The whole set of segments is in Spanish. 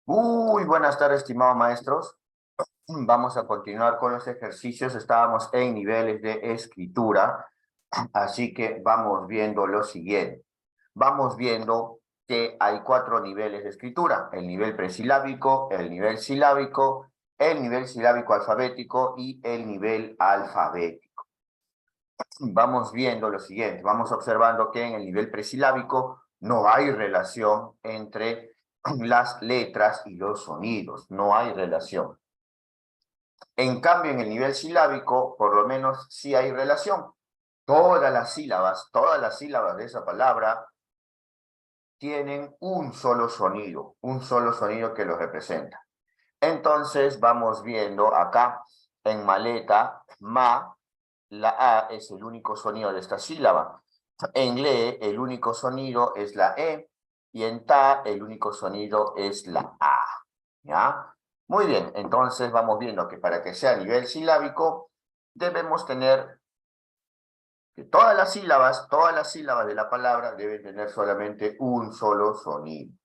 Muy buenas tardes, estimados maestros. Vamos a continuar con los ejercicios. Estábamos en niveles de escritura, así que vamos viendo lo siguiente. Vamos viendo que hay 4 niveles de escritura: el nivel presilábico, el nivel silábico alfabético y el nivel alfabético. Vamos viendo lo siguiente. Vamos observando que en el nivel presilábico no hay relación entre las letras y los sonidos. No hay relación. En cambio, en el nivel silábico, por lo menos sí hay relación. Todas las sílabas de esa palabra tienen un solo sonido que los representa. Entonces, vamos viendo acá en maleta, ma, la A es el único sonido de esta sílaba. En le, el único sonido es la E, y en ta, el único sonido es la A. ¿Ya? Muy bien, entonces vamos viendo que para que sea a nivel silábico, debemos tener que todas las sílabas de la palabra deben tener solamente un solo sonido.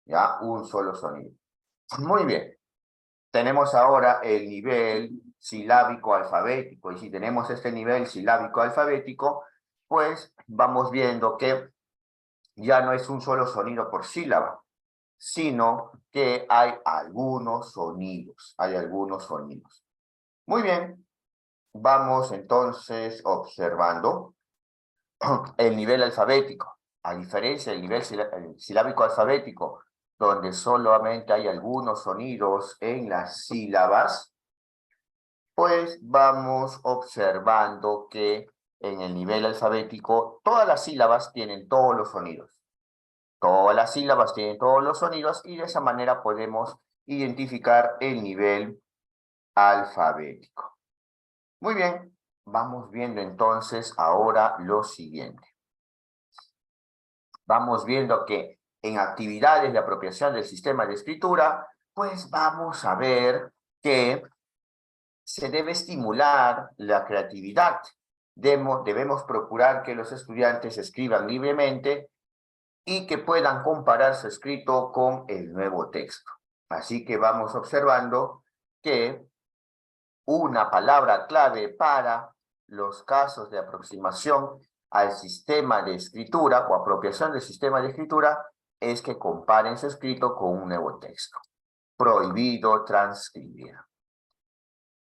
¿Ya? Un solo sonido. Muy bien. Tenemos ahora el nivel silábico alfabético, y si tenemos este nivel silábico alfabético, pues vamos viendo que ya no es un solo sonido por sílaba, sino que hay algunos sonidos. Muy bien, vamos entonces observando el nivel alfabético. A diferencia del nivel silábico alfabético, donde solamente hay algunos sonidos en las sílabas, pues vamos observando que en el nivel alfabético todas las sílabas tienen todos los sonidos. Todas las sílabas tienen todos los sonidos, y de esa manera podemos identificar el nivel alfabético. Muy bien, vamos viendo entonces ahora lo siguiente. Vamos viendo que en actividades de apropiación del sistema de escritura, pues vamos a ver que se debe estimular la creatividad. Debemos procurar que los estudiantes escriban libremente y que puedan comparar su escrito con el nuevo texto. Así que vamos observando que una palabra clave para los casos de aproximación al sistema de escritura o apropiación del sistema de escritura es que comparen su escrito con un nuevo texto. Prohibido transcribir.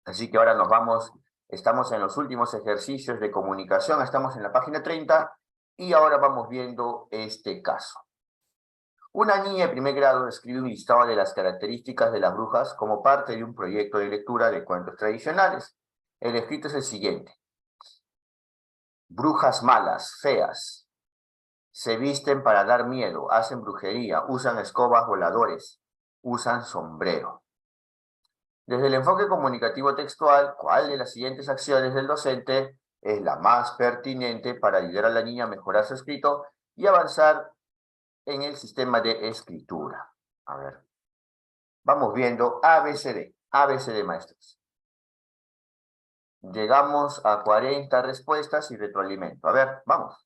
Así que ahora estamos en los últimos ejercicios de comunicación, estamos en la página 30 y ahora vamos viendo este caso. Una niña de primer grado escribe un listado de las características de las brujas como parte de un proyecto de lectura de cuentos tradicionales. El escrito es el siguiente: brujas malas, feas, se visten para dar miedo, hacen brujería, usan escobas voladores, usan sombrero. Desde el enfoque comunicativo textual, ¿cuál de las siguientes acciones del docente es la más pertinente para ayudar a la niña a mejorar su escrito y avanzar en el sistema de escritura? A ver, vamos viendo ABCD, ABCD, maestros. Llegamos a 40 respuestas y retroalimento. A ver, vamos.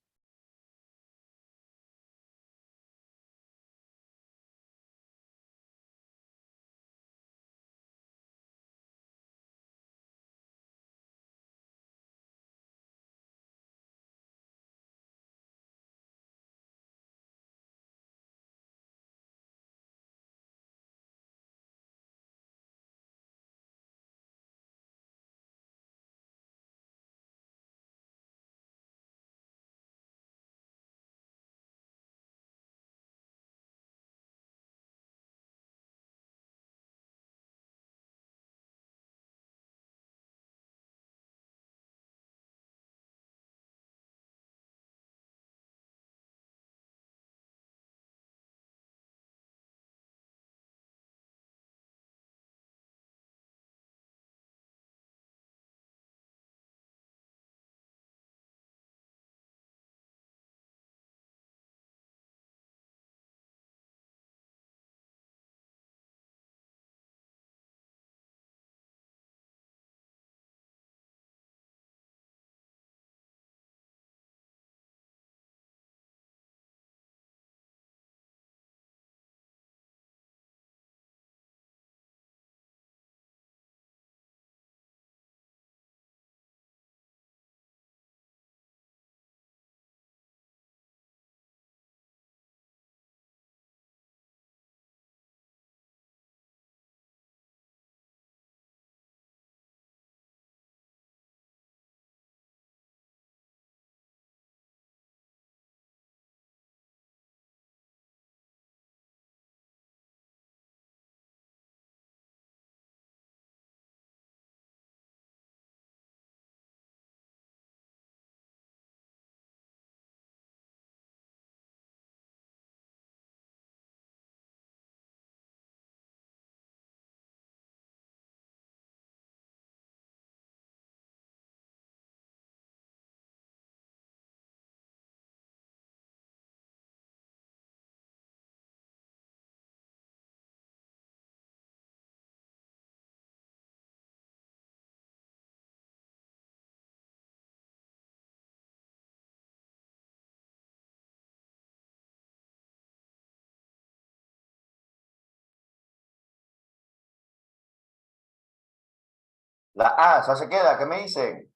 La A, ¿eso se queda? ¿Qué me dicen?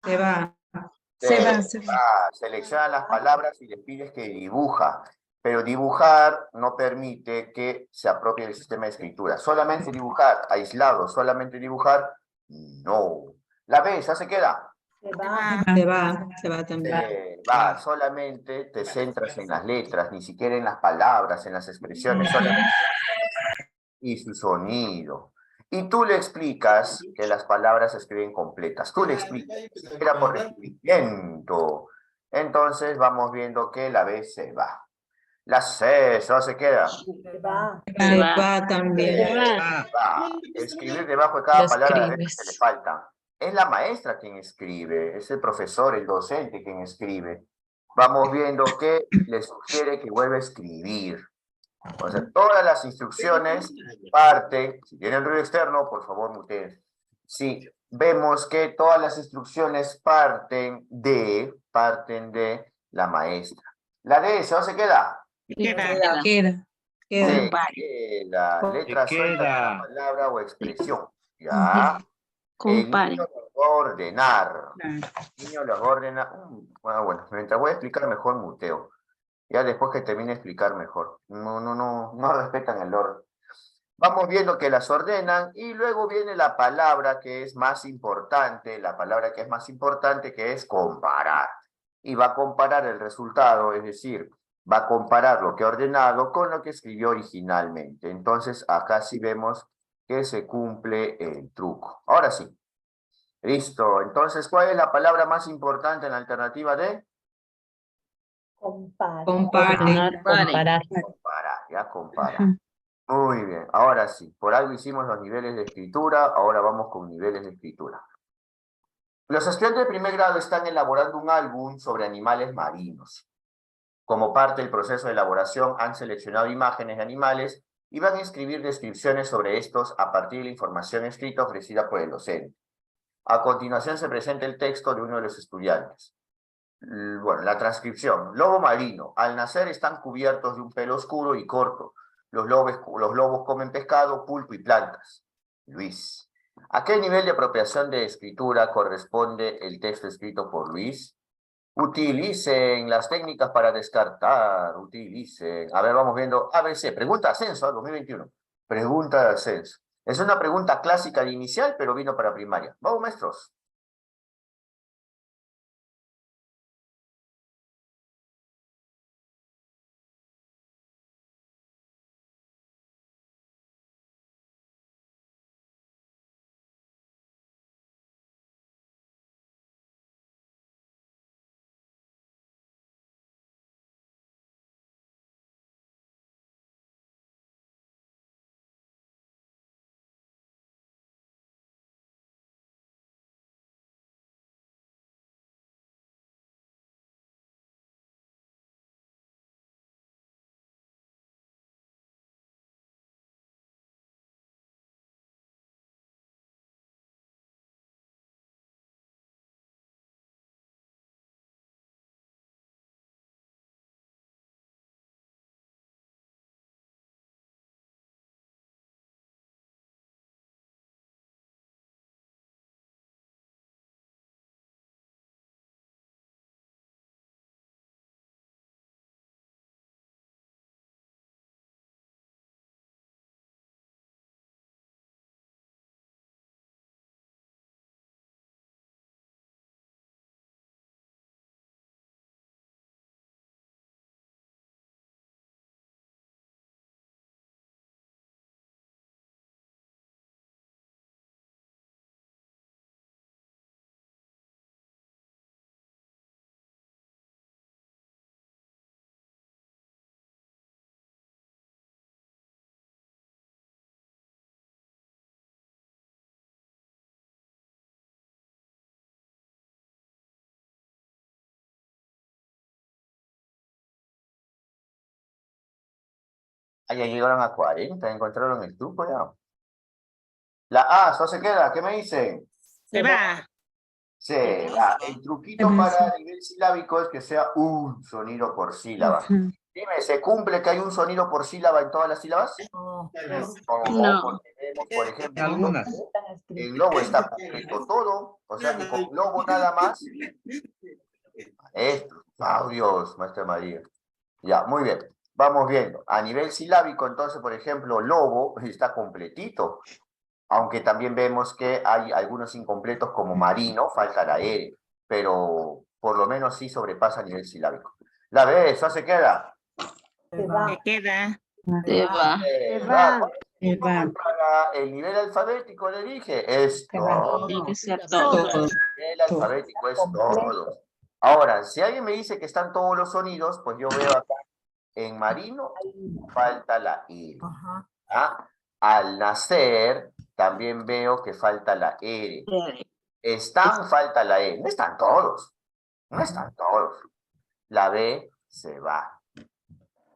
Se va. Se va. Selecciona las palabras y le pides que dibuja. Pero dibujar no permite que se apropie del sistema de escritura. Solamente dibujar, aislado, solamente dibujar, no. La B, ¿ya se queda? Se va también. Va, solamente te centras en las letras, ni siquiera en las palabras, en las expresiones, solamente y su sonido. Y tú le explicas que las palabras se escriben completas. Tú le explicas, era por requerimiento. Entonces vamos viendo que la B se va. La C, ¿eso se queda? Se va también. Va. Escribir debajo de cada palabra de la letra que le falta. Es la maestra quien escribe, es el profesor, el docente quien escribe. Vamos viendo que le sugiere que vuelva a escribir. O sea, todas las instrucciones parten, si tienen ruido externo, por favor, muteen. Sí, vemos que todas las instrucciones parten de la maestra. La D, ¿eso se queda? Queda. Se queda. Letra suelta de una palabra o expresión. Ya. El niño los va a ordenar. El niño los va a ordenar. Bueno, mientras voy a explicar mejor, muteo. Ya después que termine de explicar mejor. No respetan el orden. Vamos viendo que las ordenan y luego viene la palabra que es más importante, que es comparar. Y va a comparar el resultado, es decir, va a comparar lo que ha ordenado con lo que escribió originalmente. Entonces, acá sí vemos que se cumple el truco. Ahora sí. Listo. Entonces, ¿cuál es la palabra más importante en la alternativa D? Comparar. Comparar, ya compara. Muy bien, ahora sí, por algo hicimos los niveles de escritura, ahora vamos con niveles de escritura. Los estudiantes de primer grado están elaborando un álbum sobre animales marinos. Como parte del proceso de elaboración, han seleccionado imágenes de animales y van a escribir descripciones sobre estos a partir de la información escrita ofrecida por el docente. A continuación se presenta el texto de uno de los estudiantes. Bueno, la transcripción. Lobo marino. Al nacer están cubiertos de un pelo oscuro y corto. Los lobos comen pescado, pulpo y plantas. Luis. ¿A qué nivel de apropiación de escritura corresponde el texto escrito por Luis? Utilicen las técnicas para descartar. Utilicen. A ver, vamos viendo. ABC. Pregunta de ascenso, 2021. Pregunta de ascenso. Es una pregunta clásica de inicial, pero vino para primaria. Vamos, maestros. Ah, ya llegaron a 40, encontraron el truco ya. La A, ¿eso se queda? ¿Qué me dicen? Se va. Se va. El truquito para el nivel silábico es que sea un sonido por sílaba. Dime, ¿se cumple que hay un sonido por sílaba en todas las sílabas? No. Porque Por ejemplo, Algunas. en lobo está completo todo, o sea que con lobo nada más. Esto, oh Dios, Maestra María. Ya, muy bien. Vamos viendo. A nivel silábico, entonces, por ejemplo, lobo está completito, aunque también vemos que hay algunos incompletos como marino, falta la R, pero por lo menos sí sobrepasa a nivel silábico. La B, eso se queda. Se va. Se queda. Se va. Va. Se va. Para el nivel alfabético le dije, es Se va. todo. Tiene que ser todo. Todo. El nivel alfabético es todo. Ahora, si alguien me dice que están todos los sonidos, pues yo veo acá en marino falta la R. ¿Ah? Al nacer también veo que falta la R. Están, falta la E. No están todos. No están todos. La B se va.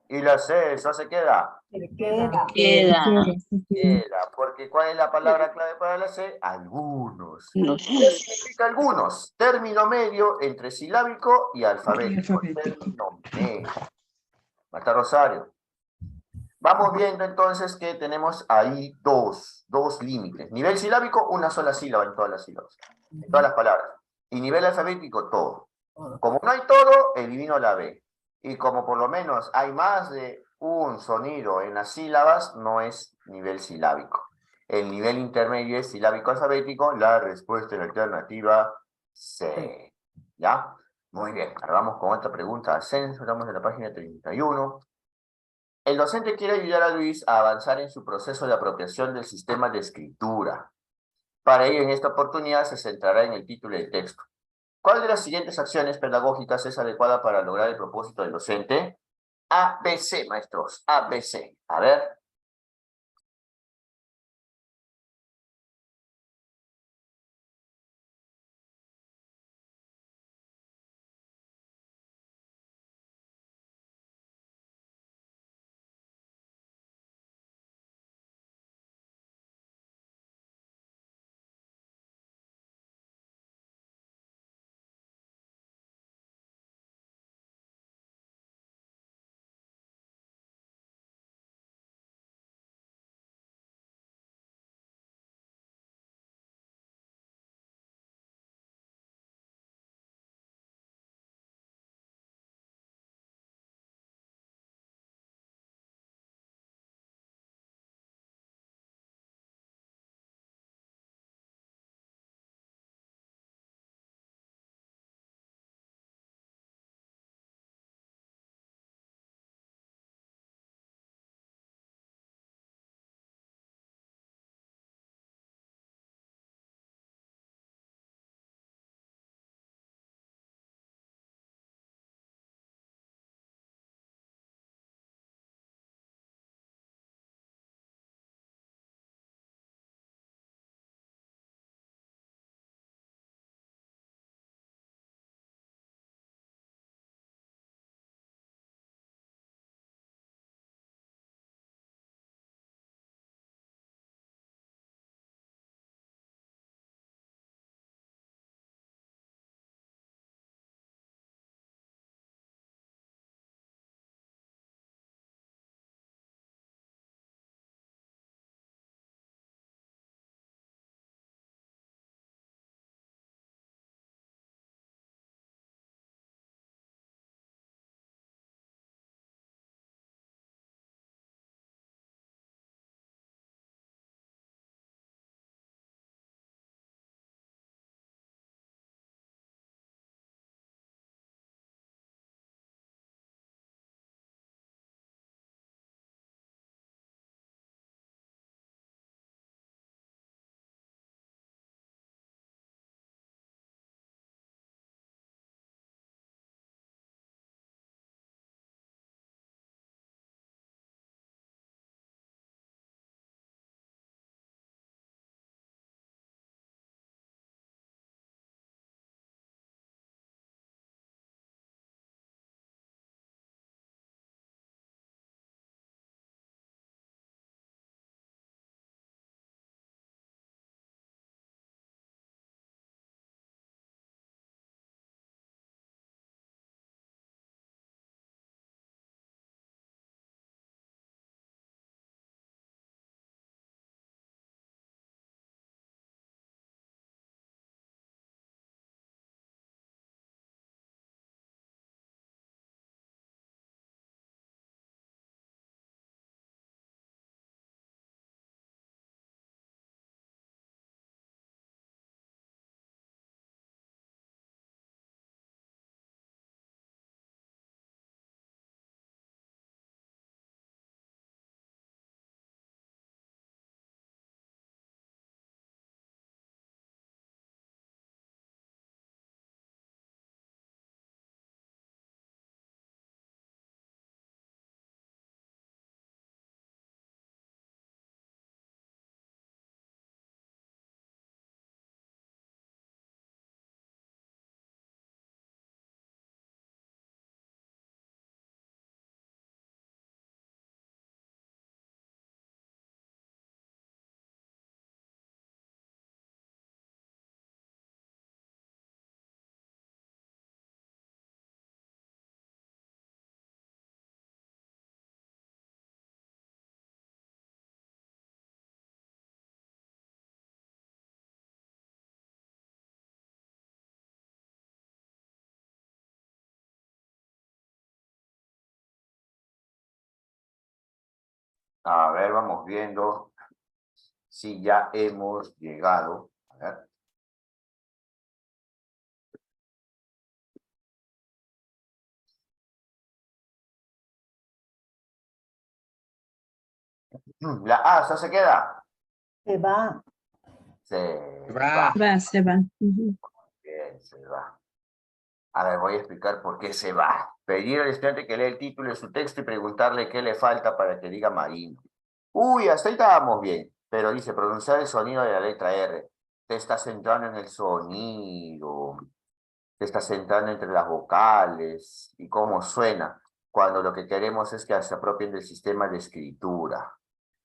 Y la C, ¿eso se queda? Queda. Queda. Porque ¿cuál es la palabra clave para la C? Algunos. ¿Qué significa algunos? Término medio entre silábico y alfabético. Término medio. Marta Rosario. Vamos viendo entonces que tenemos ahí dos límites. Nivel silábico, una sola sílaba en todas las sílabas, en todas las palabras. Y nivel alfabético, todo. Como no hay todo, elimino la B. Y como por lo menos hay más de un sonido en las sílabas, no es nivel silábico. El nivel intermedio es silábico alfabético, la respuesta es la alternativa C. ¿Ya? Muy bien, ahora vamos con otra pregunta. Ascenso, estamos en la página 31. El docente quiere ayudar a Luis a avanzar en su proceso de apropiación del sistema de escritura. Para ello, en esta oportunidad se centrará en el título del texto. ¿Cuál de las siguientes acciones pedagógicas es adecuada para lograr el propósito del docente? A, B, C, maestros. A, B, C. A ver. A ver, vamos viendo si ya hemos llegado. A ver. La A, ¿eso se queda? Se va. Se Va. va. Se va. Ujú. Bien, se va. A ver, voy a explicar por qué se va. Pedir al estudiante que lea el título de su texto y preguntarle qué le falta para que diga Marino. Uy, hasta ahí estábamos bien, pero dice pronunciar el sonido de la letra R. Te estás centrando en el sonido, te estás centrando entre las vocales y cómo suena, cuando lo que queremos es que se apropien del sistema de escritura.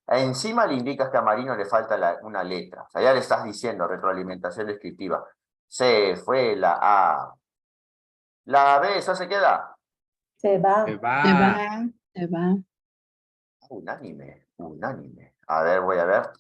Encima le indicas que a Marino le falta una letra. O sea, ya le estás diciendo retroalimentación descriptiva. Se fue la A. La B, ¿eso se queda? Se va. Se va. Se va. Se va. Unánime, unánime. A ver, voy a ver.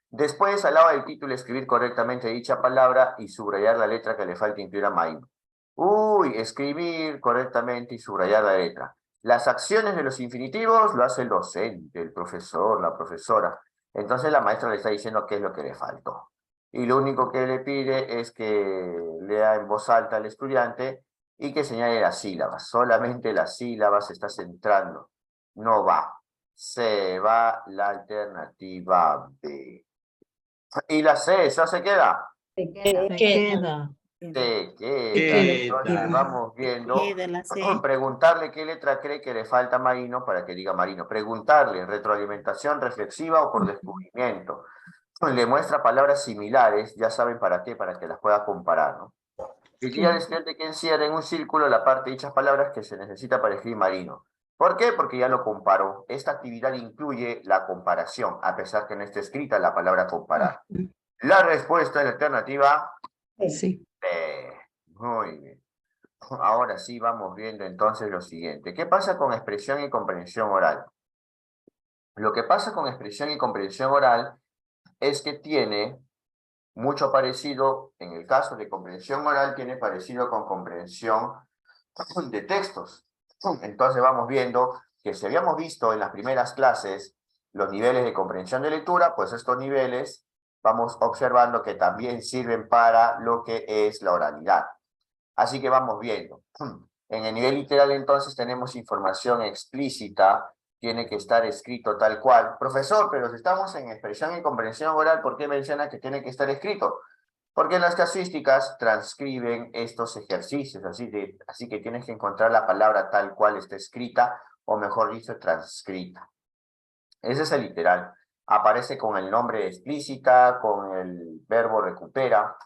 Después, al lado del título, escribir correctamente dicha palabra y subrayar la letra que le falta incluir a Maíno. Uy, escribir correctamente y subrayar la letra. Las acciones de los infinitivos lo hace el docente, el profesor, la profesora. Entonces la maestra le está diciendo qué es lo que le faltó. Y lo único que le pide es que lea en voz alta al estudiante y que señale las sílabas. Solamente las sílabas se está centrando. No va. Se va la alternativa B. Y la C, ¿esa se queda? Se queda. Se queda. queda. Entonces vamos viendo. la C. Preguntarle qué letra cree que le falta a Marino para que diga Marino. Preguntarle, retroalimentación reflexiva o por descubrimiento. Le muestra palabras similares, ya saben para qué, para que las pueda comparar, ¿no? Y guía al estudiante que encierra en un círculo la parte de dichas palabras que se necesita para escribir Marino. ¿Por qué? Porque ya lo comparó. Esta actividad incluye la comparación, a pesar que no esté escrita la palabra comparar. La respuesta es la alternativa Sí. B. Muy bien. Ahora sí vamos viendo entonces lo siguiente. ¿Qué pasa con expresión y comprensión oral? Lo que pasa con expresión y comprensión oral es que tiene mucho parecido, en el caso de comprensión oral, tiene parecido con comprensión de textos. Entonces vamos viendo que si habíamos visto en las primeras clases los niveles de comprensión de lectura, pues estos niveles vamos observando que también sirven para lo que es la oralidad. Así que vamos viendo. En el nivel literal entonces tenemos información explícita, tiene que estar escrito tal cual. Profesor, pero si estamos en expresión y comprensión oral, ¿por qué menciona que tiene que estar escrito? Porque las casuísticas transcriben estos ejercicios, así que tienes que encontrar la palabra tal cual está escrita, o mejor dicho, transcrita. Ese es el literal. Aparece con el nombre explícita, con el verbo recupera,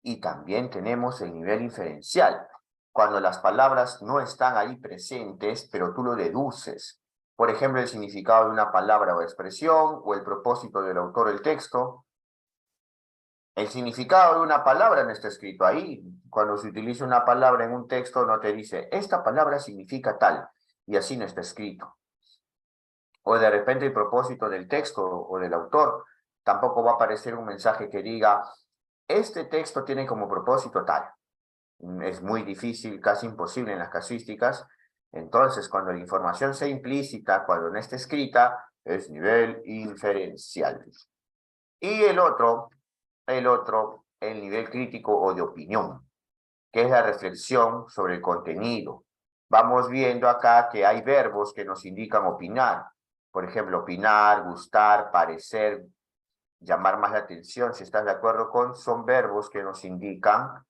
y también tenemos el nivel inferencial, cuando las palabras no están ahí presentes, pero tú lo deduces. Por ejemplo, el significado de una palabra o expresión, o el propósito del autor del texto. El significado de una palabra no está escrito ahí. Cuando se utiliza una palabra en un texto, no te dice, esta palabra significa tal, y así no está escrito. O de repente el propósito del texto o del autor, tampoco va a aparecer un mensaje que diga, este texto tiene como propósito tal. Es muy difícil, casi imposible en las casuísticas. Entonces, cuando la información sea implícita, cuando no esté escrita, es nivel inferencial. Y el nivel crítico o de opinión, que es la reflexión sobre el contenido. Vamos viendo acá que hay verbos que nos indican opinar. Por ejemplo, opinar, gustar, parecer, llamar más la atención, si estás de acuerdo con, son verbos que nos indican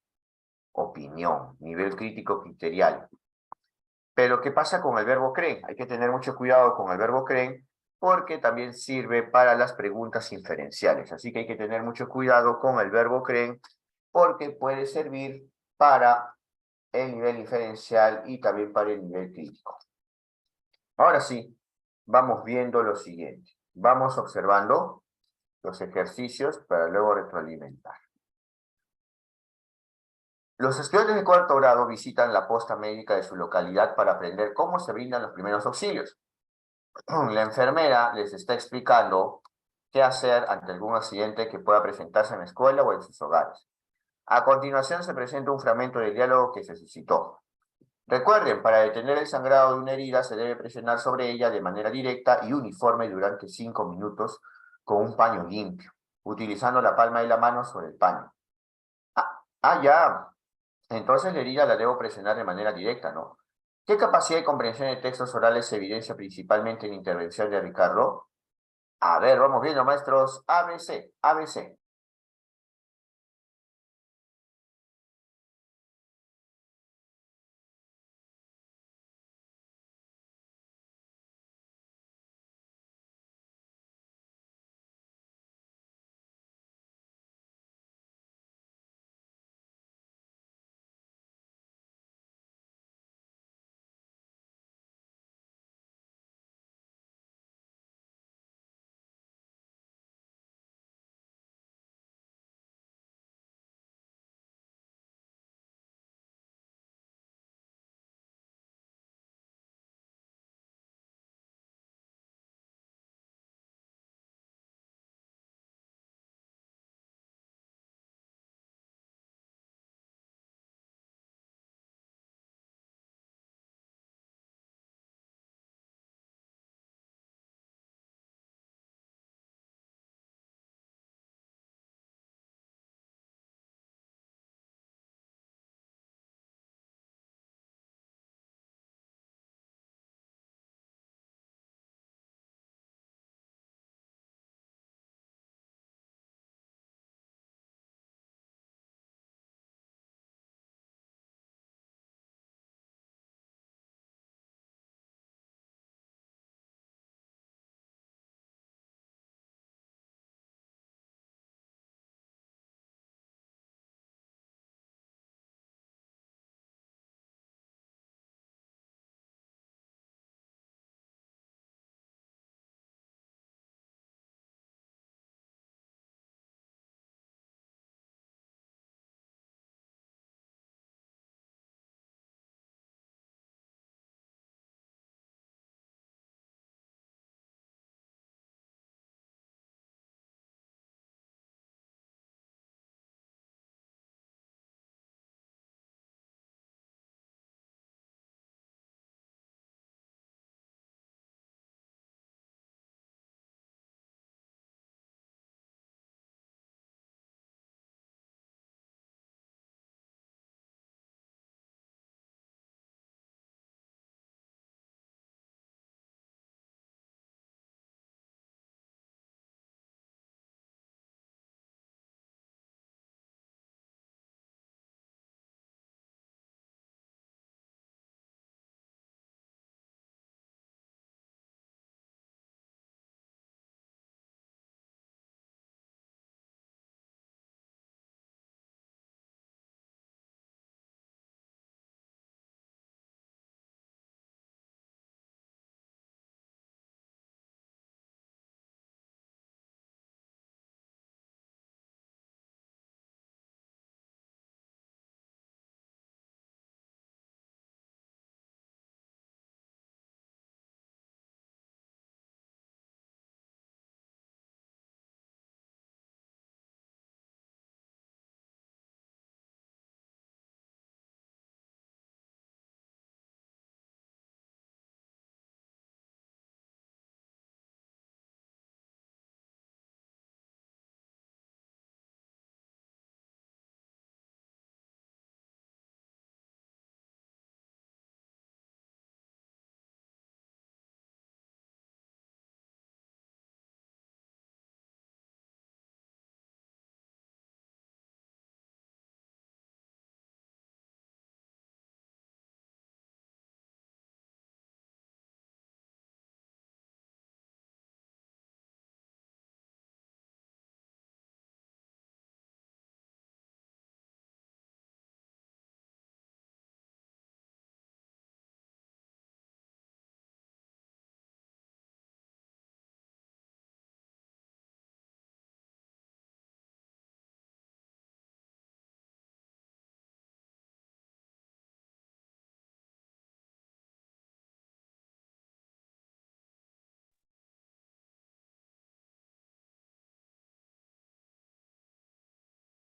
opinión, nivel crítico criterial. Pero, ¿qué pasa con el verbo creen? Hay que tener mucho cuidado con el verbo creen, porque también sirve para las preguntas inferenciales. Así que hay que tener mucho cuidado con el verbo creen, porque puede servir para el nivel inferencial y también para el nivel crítico. Ahora sí, vamos viendo lo siguiente. Vamos observando los ejercicios para luego retroalimentar. Los estudiantes de cuarto grado visitan la posta médica de su localidad para aprender cómo se brindan los primeros auxilios. La enfermera les está explicando qué hacer ante algún accidente que pueda presentarse en la escuela o en sus hogares. A continuación se presenta un fragmento del diálogo que se suscitó. Recuerden, para detener el sangrado de una herida se debe presionar sobre ella de manera directa y uniforme durante 5 minutos con un paño limpio, utilizando la palma de la mano sobre el paño. Ya. Entonces la herida la debo presionar de manera directa, ¿no? ¿Qué capacidad de comprensión de textos orales se evidencia principalmente en intervención de Ricardo? A ver, vamos viendo, maestros. ABC, ABC.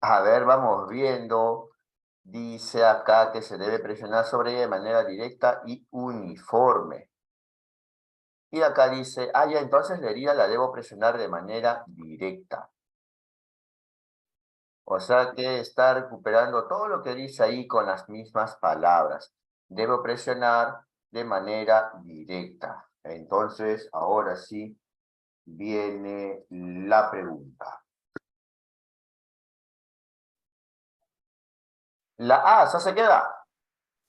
A ver, vamos viendo. Dice acá que se debe presionar sobre ella de manera directa y uniforme. Y acá dice, ya, entonces la herida la debo presionar de manera directa. O sea que está recuperando todo lo que dice ahí con las mismas palabras. Debo presionar de manera directa. Entonces, ahora sí viene la pregunta. La A, ¿esa se queda?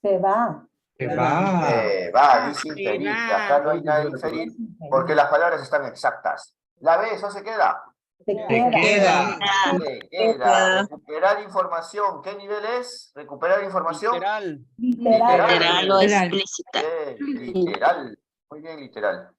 Se va. Dice inferir. Acá no hay nada de inferir Es inferir. porque las palabras están exactas. La B, ¿eso se queda? Se Se queda. queda. Se queda. Recuperar información. ¿Qué nivel es? Recuperar información. Literal. Literal. Literal o Literal. explícita. Literal. Muy bien, literal.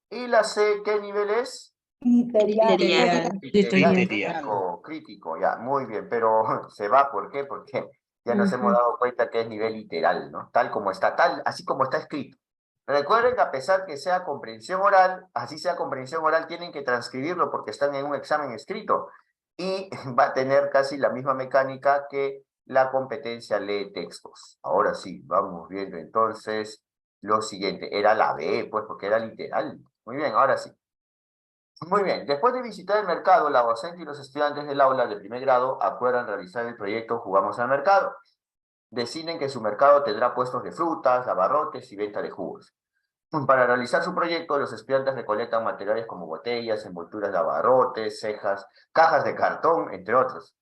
¿Y la C, qué nivel es? Criterial. Crítico, crítico, ya, muy bien, pero se va, ¿por qué? Porque ya nos hemos dado cuenta que es nivel literal, ¿no? Tal como está, así como está escrito. Recuerden que a pesar que sea comprensión oral, así sea comprensión oral, tienen que transcribirlo porque están en un examen escrito y va a tener casi la misma mecánica que la competencia lee textos. Ahora sí, vamos viendo entonces lo siguiente. Era la B, pues, porque era literal. Muy bien, ahora sí. Muy bien, después de visitar el mercado, la docente y los estudiantes del aula de primer grado acuerdan realizar el proyecto Jugamos al Mercado. Deciden que su mercado tendrá puestos de frutas, abarrotes y venta de jugos. Para realizar su proyecto, los estudiantes recolectan materiales como botellas, envolturas de abarrotes, cejas, cajas de cartón, entre otros.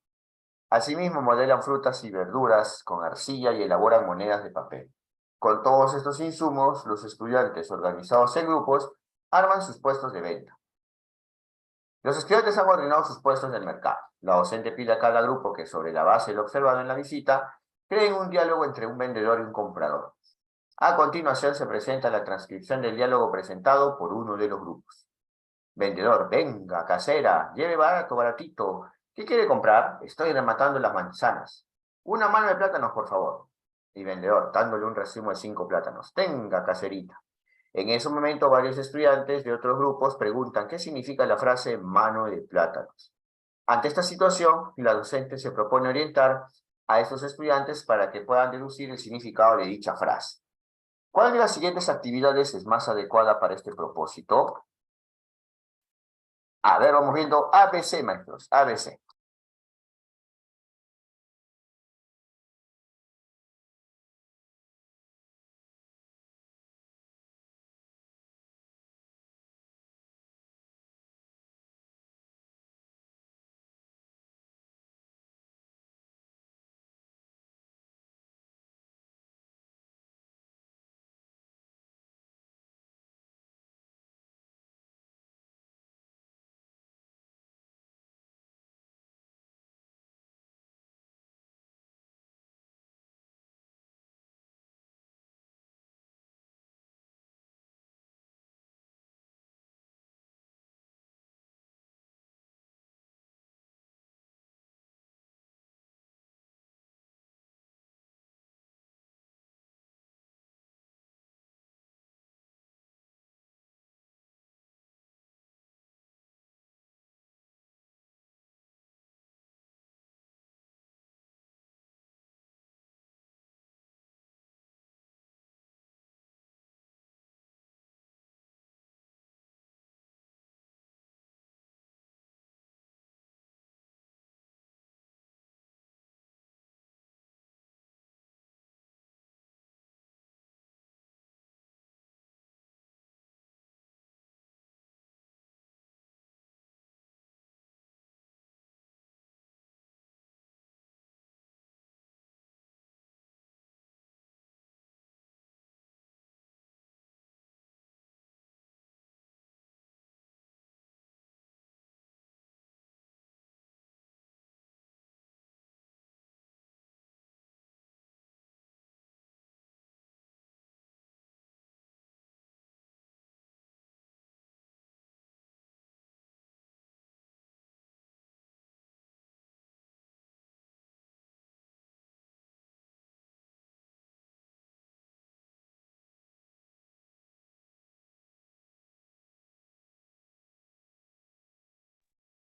Asimismo, modelan frutas y verduras con arcilla y elaboran monedas de papel. Con todos estos insumos, los estudiantes, organizados en grupos, arman sus puestos de venta. Los estudiantes han ordenado sus puestos del mercado. La docente pide a cada grupo que, sobre la base de lo observado en la visita, creen un diálogo entre un vendedor y un comprador. A continuación se presenta la transcripción del diálogo presentado por uno de los grupos. Vendedor, venga, casera, lleve barato, baratito. ¿Qué quiere comprar? Estoy rematando las manzanas. Una mano de plátanos, por favor. Y vendedor, dándole un racimo de 5 plátanos. Tenga, caserita. En ese momento, varios estudiantes de otros grupos preguntan qué significa la frase mano de plátanos. Ante esta situación, la docente se propone orientar a estos estudiantes para que puedan deducir el significado de dicha frase. ¿Cuál de las siguientes actividades es más adecuada para este propósito? A ver, vamos viendo ABC, maestros, ABC.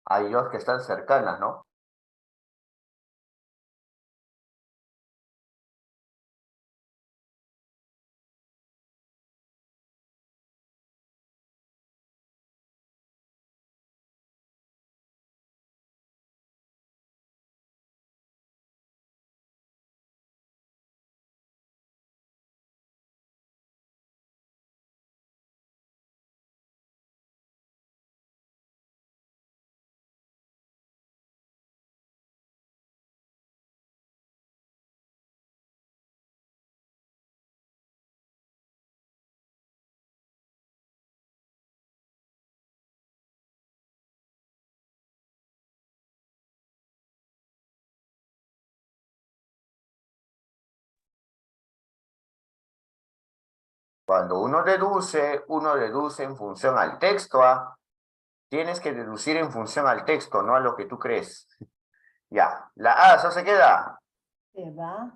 Hay dos que están cercanas, ¿no? Cuando uno deduce en función al texto, ¿ah? Tienes que deducir en función al texto, no a lo que tú crees. Ya, la A, ¿eso se queda? Se va.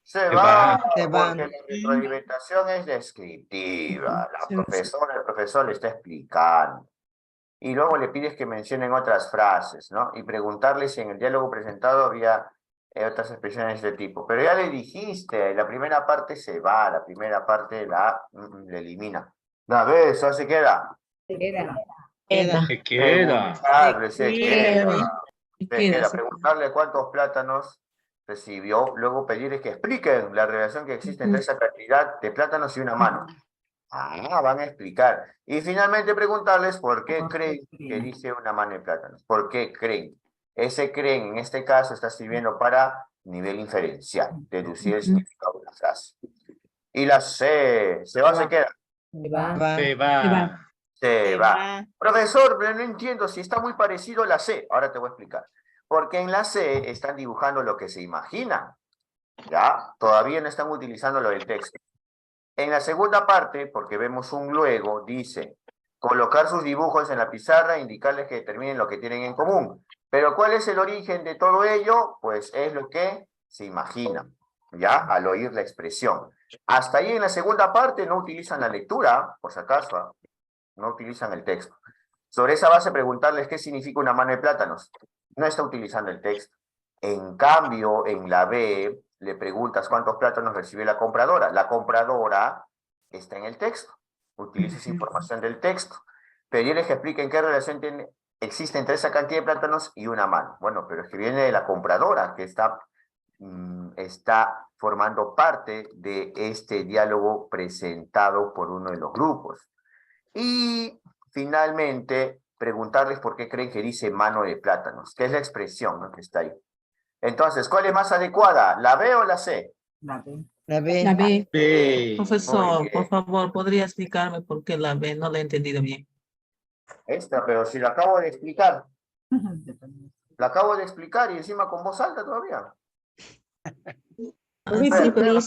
Se va, Se va. porque la retroalimentación es descriptiva. La Se va. profesora, el profesor le está explicando. Y luego le pides que mencionen otras frases, ¿no? Y preguntarle si en el diálogo presentado había otras expresiones de este tipo. Pero ya le dijiste, la primera parte se va, la primera parte la A le elimina. La B, eso se queda. Se queda. Queda. Se queda. Preguntarle, se queda. Se Se queda, queda. se Preguntarle cuántos plátanos recibió, luego pedirle que expliquen la relación que existe entre esa cantidad de plátanos y una mano. Ah, van a explicar. Y finalmente preguntarles por qué creen que dice una mano de plátanos. ¿Por qué creen? Ese creen, en este caso, está sirviendo para nivel inferencial, deducir el significado de una frase. Y la C, ¿se va o se queda? Se va. Se va. Se va. Profesor, pero no entiendo si está muy parecido a la C. Ahora te voy a explicar. Porque en la C están dibujando lo que se imaginan. ¿Ya? Todavía no están utilizando lo del texto. En la segunda parte, porque vemos un luego, dice, colocar sus dibujos en la pizarra e indicarles que determinen lo que tienen en común. Pero ¿cuál es el origen de todo ello? Pues es lo que se imagina, ¿ya? Al oír la expresión. Hasta ahí en la segunda parte no utilizan la lectura, por si acaso, no utilizan el texto. Sobre esa base preguntarles qué significa una mano de plátanos. No está utilizando el texto. En cambio, en la B, le preguntas cuántos plátanos recibió la compradora. La compradora está en el texto. Utiliza esa información del texto. Pedirles que expliquen qué relación existe entre esa cantidad de plátanos y una mano. Bueno, pero es que viene de la compradora, que está formando parte de este diálogo presentado por uno de los grupos. Y finalmente, preguntarles por qué creen que dice mano de plátanos, que es la expresión, ¿no?, que está ahí. Entonces, ¿cuál es más adecuada? ¿La B o la C? La B. La La B. B. Muy Profesor, bien. por favor, ¿podría explicarme por qué la B? No la he entendido bien. Esta, pero si la acabo de explicar. La acabo de explicar y encima con voz alta todavía. Sí, pero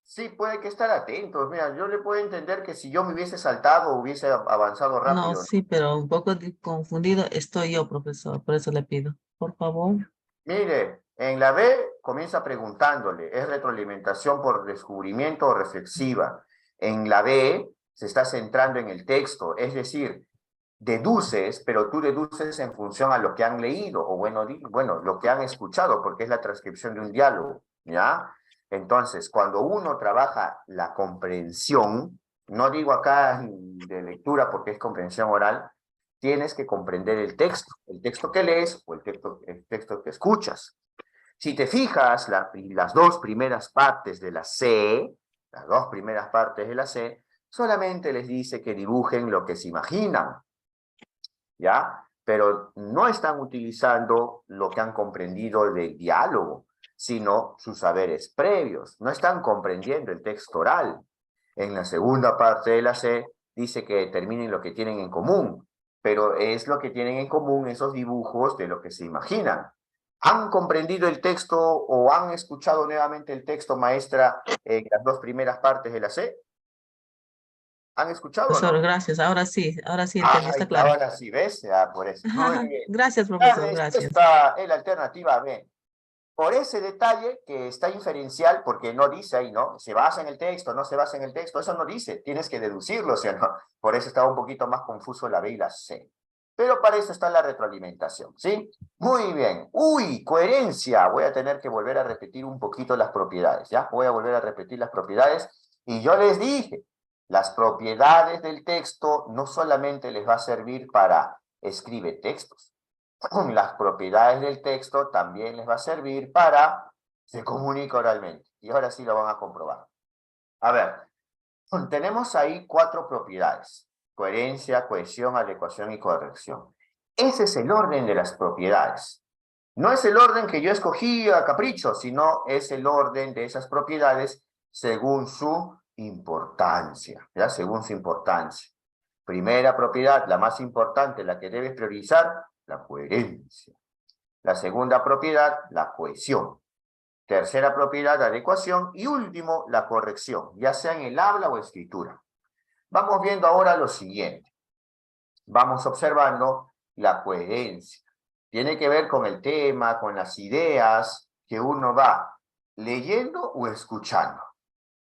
Sí, puede que estar atentos. Mira, yo le puedo entender que si yo me hubiese saltado, hubiese avanzado rápido. no, sí, pero un poco confundido estoy yo, profesor, por eso le pido, por favor. Mire, en la B comienza preguntándole, es retroalimentación por descubrimiento o reflexiva. En la B se está centrando en el texto, es decir, deduces, pero tú deduces en función a lo que han leído, o bueno, lo que han escuchado, porque es la transcripción de un diálogo, ¿ya? Entonces, cuando uno trabaja la comprensión, no digo acá de lectura porque es comprensión oral, tienes que comprender el texto que lees o el texto que escuchas. Si te fijas, las dos primeras partes de la C, solamente les dice que dibujen lo que se imaginan, ¿ya? Pero no están utilizando lo que han comprendido del diálogo, sino sus saberes previos. No están comprendiendo el texto oral. En la segunda parte de la C dice que determinen lo que tienen en común, pero es lo que tienen en común esos dibujos de lo que se imaginan. ¿Han comprendido el texto o han escuchado nuevamente el texto, maestra, en las dos primeras partes de la C? ¿Han escuchado o Profesor, no? gracias, ahora sí entendí, está claro. Ahora sí, ¿ves? Por eso. Muy bien. Gracias, La profesor, gracias. respuesta es la alternativa B. Por ese detalle que está inferencial, porque no dice ahí, ¿no? Se basa en el texto, no se basa en el texto, eso no dice, tienes que deducirlo, ¿sí o no? Por eso estaba un poquito más confuso la B y la C. Pero para eso está la retroalimentación, ¿sí? Muy bien. Uy, coherencia. Voy a tener que volver a repetir un poquito las propiedades, ¿ya? Voy a volver a repetir las propiedades. Y yo les dije, las propiedades del texto no solamente les va a servir para escribir textos. Las propiedades del texto también les va a servir para se comunica oralmente. Y ahora sí lo van a comprobar. A ver, tenemos ahí 4 propiedades. Coherencia, cohesión, adecuación y corrección. Ese es el orden de las propiedades. No es el orden que yo escogí a capricho, sino es el orden de esas propiedades según su importancia, ¿ya? Según su importancia. Primera propiedad, la más importante, la que debes priorizar, la coherencia. La segunda propiedad, la cohesión. Tercera propiedad, la adecuación. Y último, la corrección, ya sea en el habla o escritura. Vamos viendo ahora lo siguiente. Vamos observando la coherencia. Tiene que ver con el tema, con las ideas que uno va leyendo o escuchando.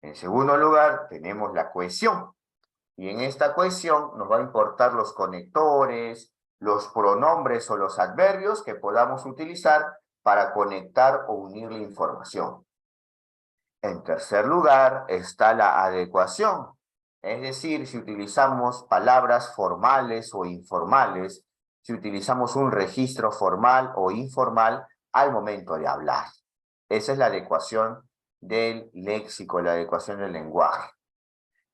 En segundo lugar, tenemos la cohesión. Y en esta cohesión nos va a importar los conectores, los pronombres o los adverbios que podamos utilizar para conectar o unir la información. En tercer lugar está la adecuación. Es decir, si utilizamos palabras formales o informales, si utilizamos un registro formal o informal al momento de hablar. Esa es la adecuación del léxico, la adecuación del lenguaje.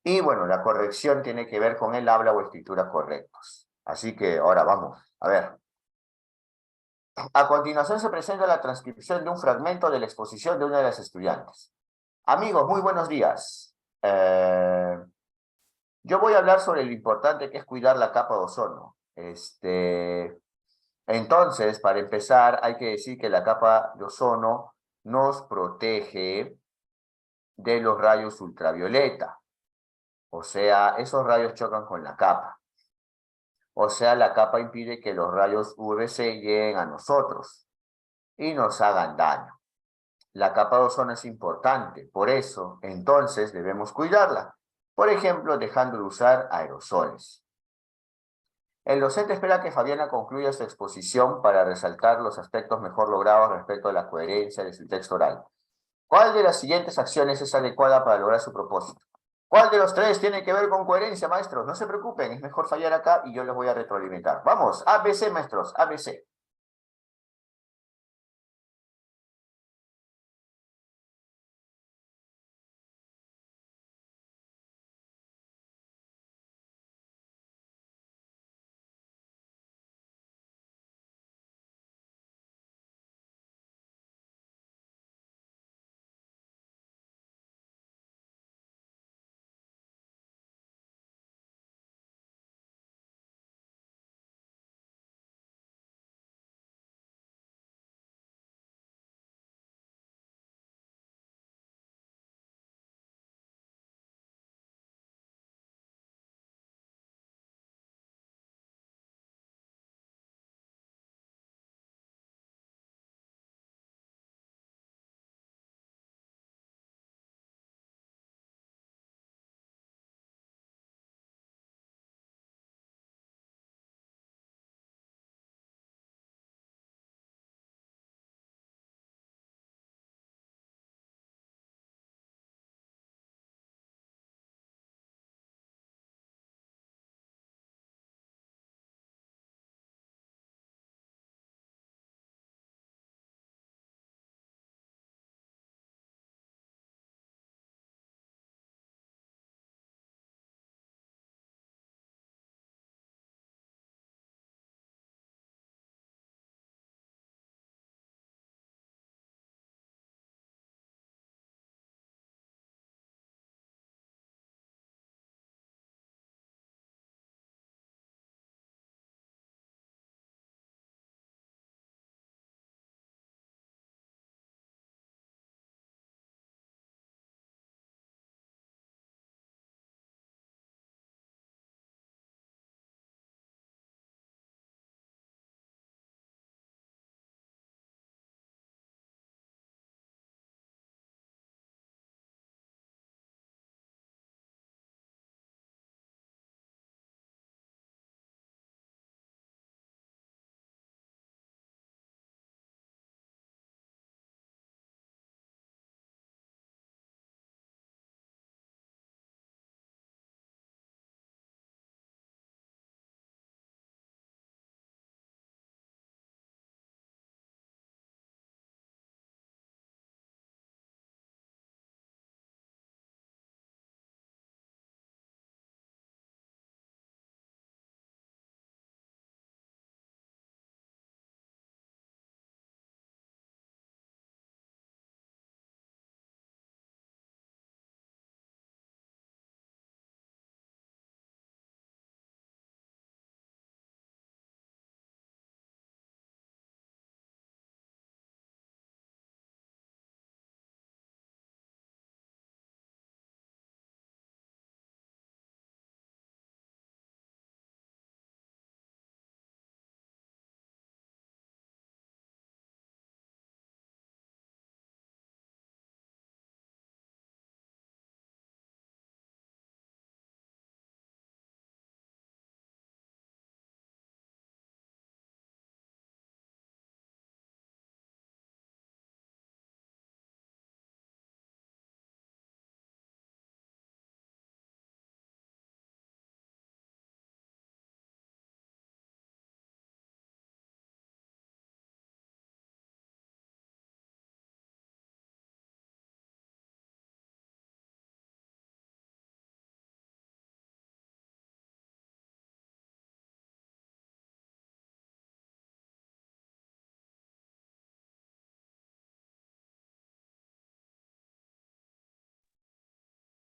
Y bueno, la corrección tiene que ver con el habla o escritura correctos. Así que ahora vamos, a ver. A continuación se presenta la transcripción de un fragmento de la exposición de una de las estudiantes. Amigos, muy buenos días. Yo voy a hablar sobre lo importante que es cuidar la capa de ozono. Entonces, para empezar, hay que decir que la capa de ozono nos protege de los rayos ultravioleta. O sea, esos rayos chocan con la capa. O sea, la capa impide que los rayos UVC lleguen a nosotros y nos hagan daño. La capa de ozono es importante, por eso, entonces, debemos cuidarla. Por ejemplo, dejando de usar aerosoles. El docente espera que Fabiana concluya su exposición para resaltar los aspectos mejor logrados respecto a la coherencia de su texto oral. ¿Cuál de las siguientes acciones es adecuada para lograr su propósito? ¿Cuál de los tres tiene que ver con coherencia, maestros? No se preocupen, es mejor fallar acá y yo les voy a retroalimentar. Vamos, ABC, maestros, ABC.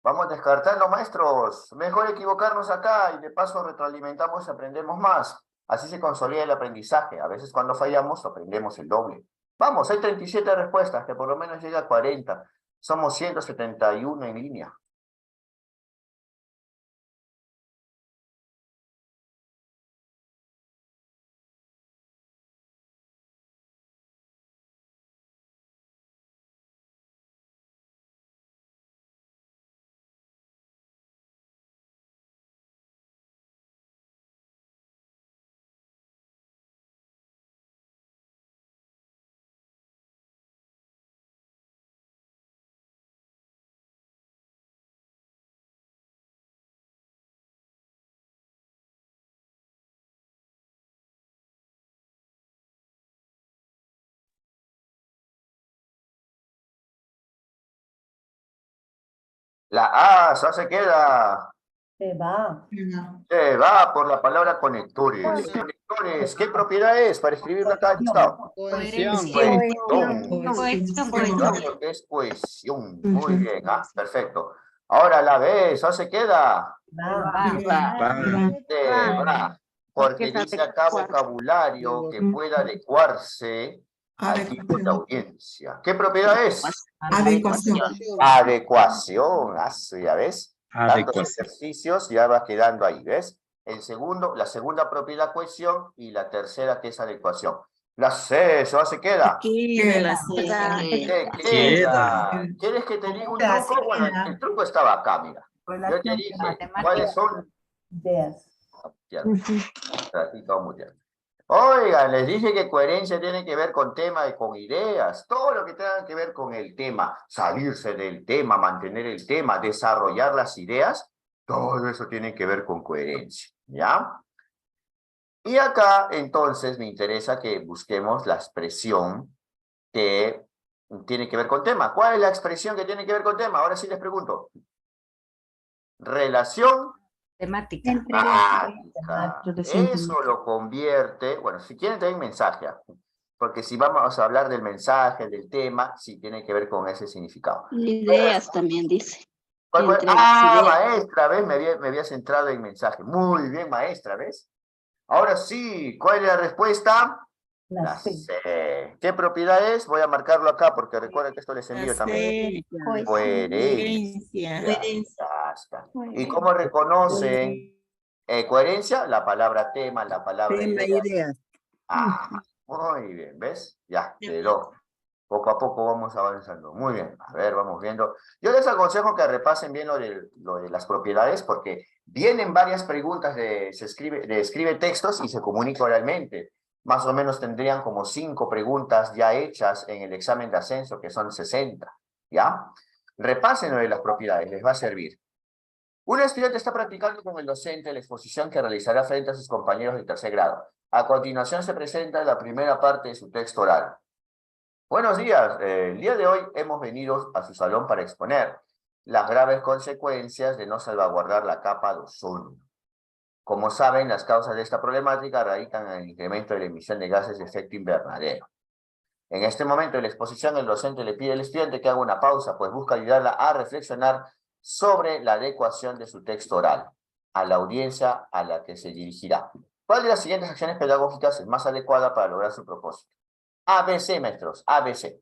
Vamos descartando, maestros. Mejor equivocarnos acá y de paso retroalimentamos y aprendemos más. Así se consolida el aprendizaje. A veces cuando fallamos aprendemos el doble. Vamos, hay 37 respuestas, que por lo menos llega a 40. Somos 171 en línea. La A, ya se queda. Se va. Se va por la palabra conectores. Conectores, ¿qué propiedad es? Para escribirlo acá al costado. Cohesión. Claro que es cohesión. Muy bien, perfecto. Ahora la B, ya se queda. Se va. Porque dice acá vocabulario que pueda adecuarse al tipo de audiencia. ¿Qué propiedad es? Adecuación. Adecuación. Ya ves. Tantos Adecuación. ejercicios ya va quedando ahí, ¿ves? La segunda propiedad cohesión y la tercera que es adecuación. La C, ¿ya se queda? Se queda. ¿Quieres que te diga un truco? Bueno, el truco estaba acá, mira. Yo te dije, ¿cuáles son? Ideas. Ya, ratito, muy bien. Oigan, les dije que coherencia tiene que ver con tema y con ideas, todo lo que tenga que ver con el tema, salirse del tema, mantener el tema, desarrollar las ideas, todo eso tiene que ver con coherencia, ¿ya? Y acá, entonces, me interesa que busquemos la expresión que tiene que ver con tema. ¿Cuál es la expresión que tiene que ver con tema? Ahora sí les pregunto. Relación Temática. temática. Eso lo convierte, bueno, si quieren también mensaje, porque si vamos a hablar del mensaje, del tema, sí tiene que ver con ese significado. Ideas también dice. ¿Cuál fue? Entre las ideas. Maestra, ¿ves? Me había centrado en mensaje. Muy bien, maestra, ¿ves? Ahora sí, ¿cuál es la respuesta? La C. C. ¿Qué propiedad es? Voy a marcarlo acá porque recuerden que esto les envío también. Coherencia. Ya está. ¿Y cómo reconocen coherencia? La palabra tema, la palabra ideas. Muy bien, ¿ves? Ya, quedó. Poco a poco vamos avanzando. Muy bien, a ver, vamos viendo. Yo les aconsejo que repasen bien lo de las propiedades porque vienen varias preguntas de escribe textos y se comunica oralmente. Más o menos tendrían como 5 preguntas ya hechas en el examen de ascenso, que son 60, ¿ya? Repasen lo de las propiedades, les va a servir. Un estudiante está practicando con el docente la exposición que realizará frente a sus compañeros de tercer grado. A continuación se presenta la primera parte de su texto oral. Buenos días, el día de hoy hemos venido a su salón para exponer las graves consecuencias de no salvaguardar la capa de ozono. Como saben, las causas de esta problemática radican en el incremento de la emisión de gases de efecto invernadero. En este momento de la exposición, el docente le pide al estudiante que haga una pausa, pues busca ayudarla a reflexionar sobre la adecuación de su texto oral a la audiencia a la que se dirigirá. ¿Cuál de las siguientes acciones pedagógicas es más adecuada para lograr su propósito? ABC, maestros, ABC.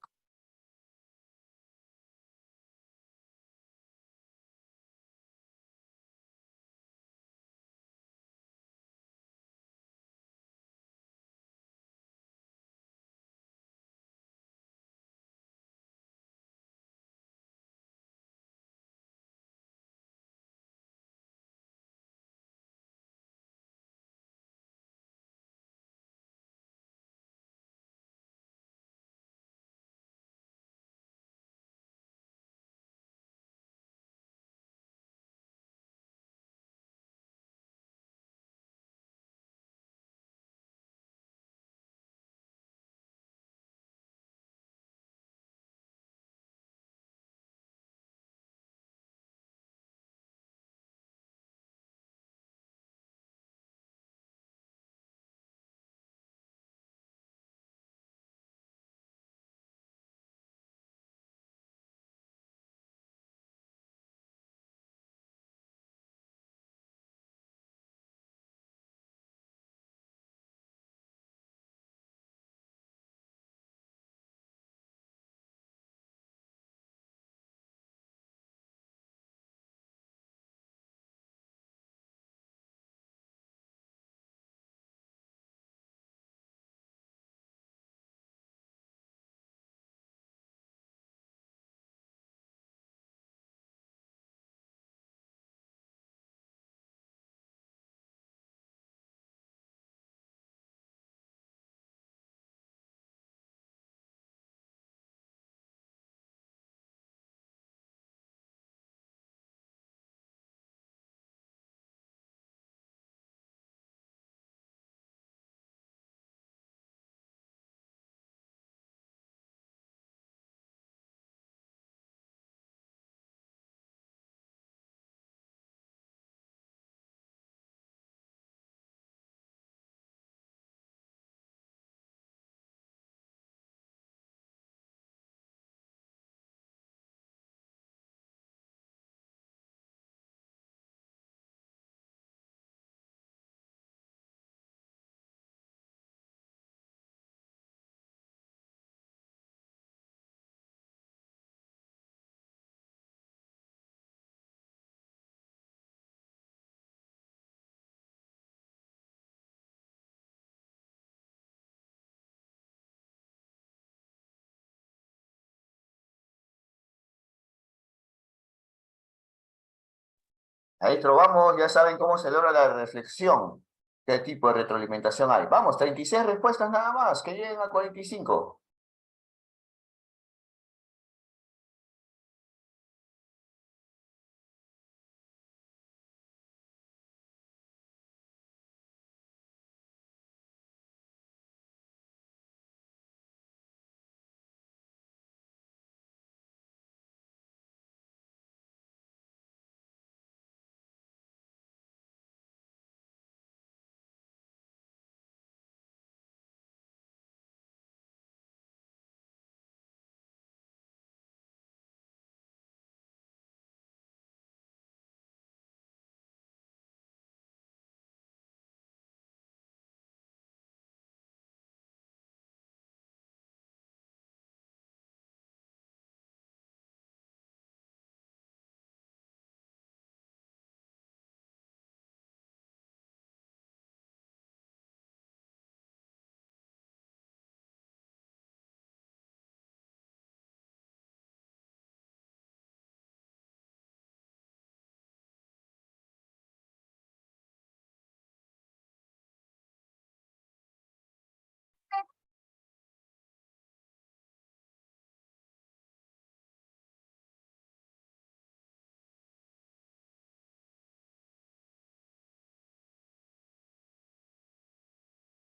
Maestro, vamos, ya saben cómo se logra la reflexión. ¿Qué tipo de retroalimentación hay? Vamos, 36 respuestas nada más, que lleguen a 45.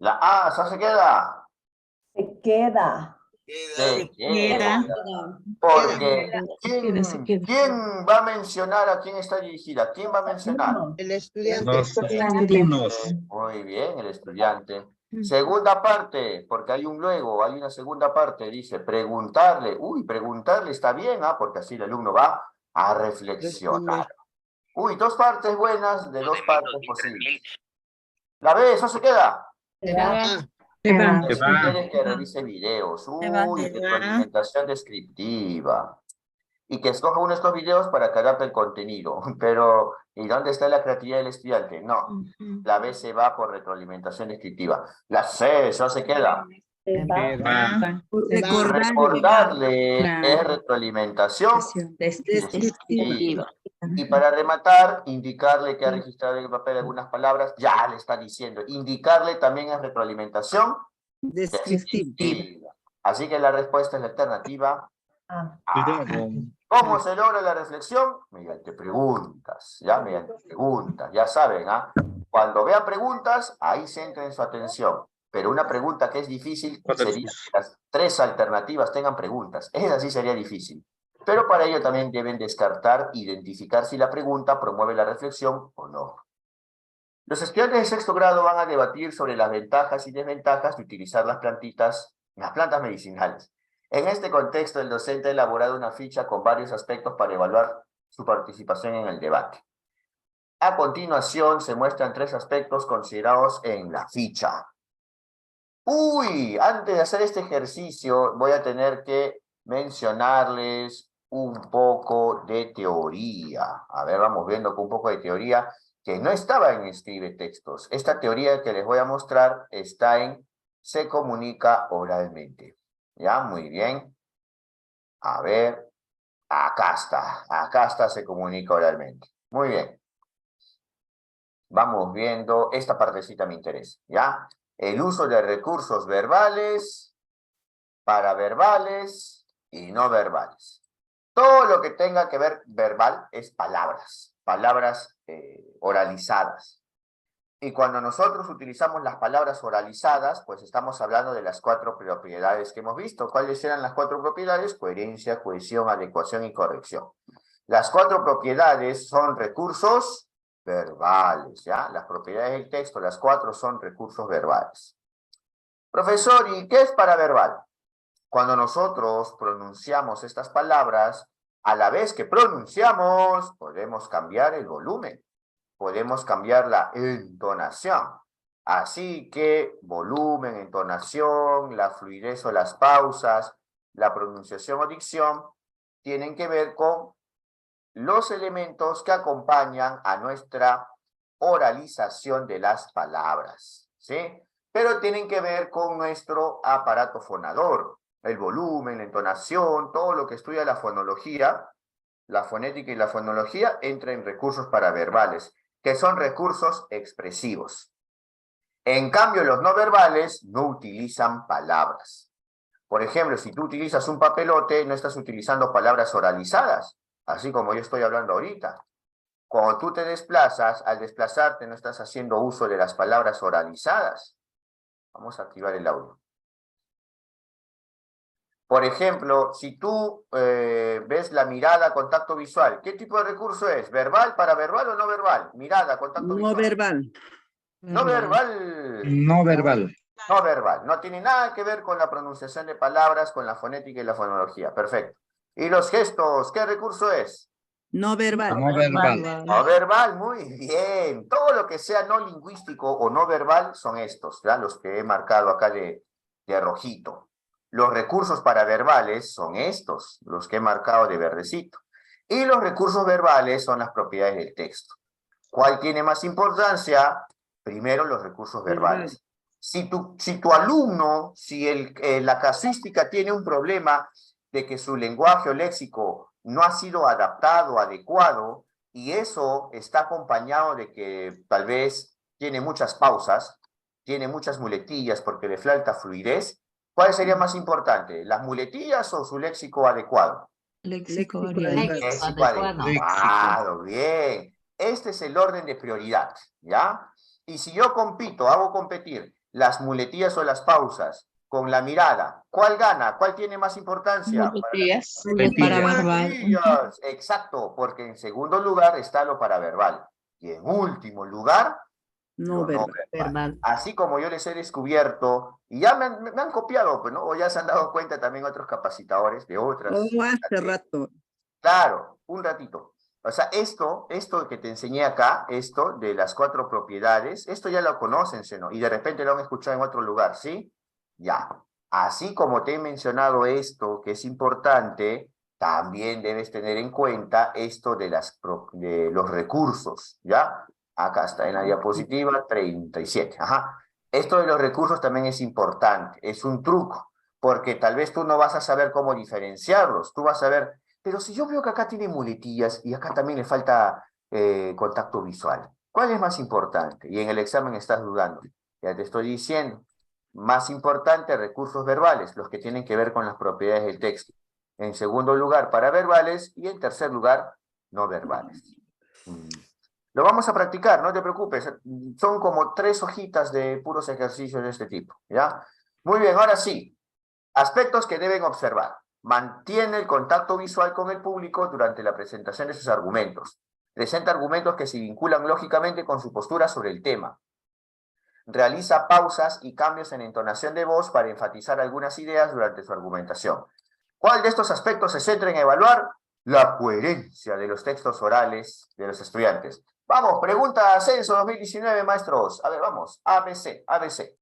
La A, ¿eso se queda? Se queda. Se queda. Queda. Porque, Se queda. ¿quién va a mencionar a quién está dirigida? ¿Quién va a mencionar? Uno. El estudiante. Los alumnos. Muy bien, el estudiante. Segunda parte, porque hay un luego, hay una segunda parte, dice preguntarle. Uy, preguntarle está bien, porque así el alumno va a reflexionar. Uy, dos partes buenas de dos partes posibles. La B, ¿eso se queda? Se va. Se va. Si quieres que revise videos. Uy, retroalimentación descriptiva. Y que escoja uno de estos videos para que adapte el contenido. Pero, ¿y dónde está la creatividad del estudiante? No. La B se va por retroalimentación descriptiva. La C, eso se queda. Se va. Recordarle es retroalimentación descriptiva. Y para rematar, indicarle que ha registrado en el papel algunas palabras, ya le está diciendo. Indicarle también es retroalimentación descriptiva. Así que la respuesta es la alternativa Ah, A. ¿Cómo se logra la reflexión? Mediante preguntas, ¿ya? Mediante preguntas, ya saben, Cuando vean preguntas, ahí centren su atención. Pero una pregunta que es difícil sería que las tres alternativas tengan preguntas. Esa sí sería difícil. Pero para ello también deben descartar, identificar si la pregunta promueve la reflexión o no. Los estudiantes de sexto grado van a debatir sobre las ventajas y desventajas de utilizar las plantas medicinales. En este contexto, el docente ha elaborado una ficha con varios aspectos para evaluar su participación en el debate. A continuación, se muestran tres aspectos considerados en la ficha. Uy, antes de hacer este ejercicio, voy a tener que mencionarles un poco de teoría. A ver, vamos viendo con un poco de teoría que no estaba en Escribe Textos. Esta teoría que les voy a mostrar está en Se comunica oralmente. ¿Ya? Muy bien. A ver, acá está Se comunica oralmente. Muy bien. Vamos viendo, esta partecita me interesa, ¿ya? El uso de recursos verbales, paraverbales y no verbales. Todo lo que tenga que ver verbal es palabras oralizadas. Y cuando nosotros utilizamos las palabras oralizadas, pues estamos hablando de las 4 propiedades que hemos visto. ¿Cuáles eran las 4 propiedades? Coherencia, cohesión, adecuación y corrección. Las 4 propiedades son recursos verbales, ¿ya? Las propiedades del texto, las 4 son recursos verbales. Profesor, ¿y qué es paraverbal? Cuando nosotros pronunciamos estas palabras, a la vez que pronunciamos, podemos cambiar el volumen, podemos cambiar la entonación. Así que volumen, entonación, la fluidez o las pausas, la pronunciación o dicción, tienen que ver con los elementos que acompañan a nuestra oralización de las palabras, ¿sí? Pero tienen que ver con nuestro aparato fonador, el volumen, la entonación, todo lo que estudia la fonología, la fonética y la fonología entra en recursos paraverbales, que son recursos expresivos. En cambio, los no verbales no utilizan palabras. Por ejemplo, si tú utilizas un papelote, no estás utilizando palabras oralizadas, así como yo estoy hablando ahorita. Cuando tú te desplazas, al desplazarte no estás haciendo uso de las palabras oralizadas. Vamos a activar el audio. Por ejemplo, si tú ves la mirada, contacto visual, ¿qué tipo de recurso es? ¿Verbal, paraverbal o no verbal? Mirada, contacto No visual. verbal. No verbal. No verbal. No verbal. No tiene nada que ver con la pronunciación de palabras, con la fonética y la fonología. Perfecto. ¿Y los gestos? ¿Qué recurso es? No verbal. No verbal. No verbal, muy bien. Todo lo que sea no lingüístico o no verbal son estos, ¿ya? Los que he marcado acá de rojito. Los recursos paraverbales son estos, los que he marcado de verdecito. Y los recursos verbales son las propiedades del texto. ¿Cuál tiene más importancia? Primero, los recursos verbales. Si tu alumno, si la casuística tiene un problema de que su lenguaje o léxico no ha sido adaptado, adecuado, y eso está acompañado de que tal vez tiene muchas pausas, tiene muchas muletillas porque le falta fluidez, ¿cuál sería más importante? ¿Las muletillas o su léxico adecuado? Léxico Léxico adecuado. adecuado, bien. Este es el orden de prioridad, ¿ya? Y si yo compito, hago competir las muletillas o las pausas con la mirada, ¿cuál gana? ¿Cuál tiene más importancia? Muletillas. Muletillas, exacto, porque en segundo lugar está lo paraverbal. Y en último lugar, No lo no verbal. verbal. Así como yo les he descubierto, y ya me han copiado, pues, ¿no? O ya se han dado cuenta también otros capacitadores de otras. Oh, hace rato. Claro, un ratito. O sea, esto que te enseñé acá, esto de las 4 propiedades, esto ya lo conocen, ¿no? Y de repente lo han escuchado en otro lugar, ¿sí? Ya. Así como te he mencionado esto, que es importante, también debes tener en cuenta esto de los recursos, ¿ya? Acá está en la diapositiva 37. Ajá. Esto de los recursos también es importante, es un truco, porque tal vez tú no vas a saber cómo diferenciarlos, tú vas a ver, pero si yo veo que acá tiene muletillas y acá también le falta contacto visual, ¿cuál es más importante? Y en el examen estás dudando. Ya te estoy diciendo, más importante, recursos verbales, los que tienen que ver con las propiedades del texto. En segundo lugar, paraverbales, y en tercer lugar, no verbales. Lo vamos a practicar, no te preocupes. Son como 3 hojitas de puros ejercicios de este tipo, ¿ya? Muy bien, ahora sí. Aspectos que deben observar. Mantiene el contacto visual con el público durante la presentación de sus argumentos. Presenta argumentos que se vinculan lógicamente con su postura sobre el tema. Realiza pausas y cambios en entonación de voz para enfatizar algunas ideas durante su argumentación. ¿Cuál de estos aspectos se centra en evaluar? La coherencia de los textos orales de los estudiantes. Vamos, pregunta Censo 2019, maestros. A ver, vamos. ABC, ABC.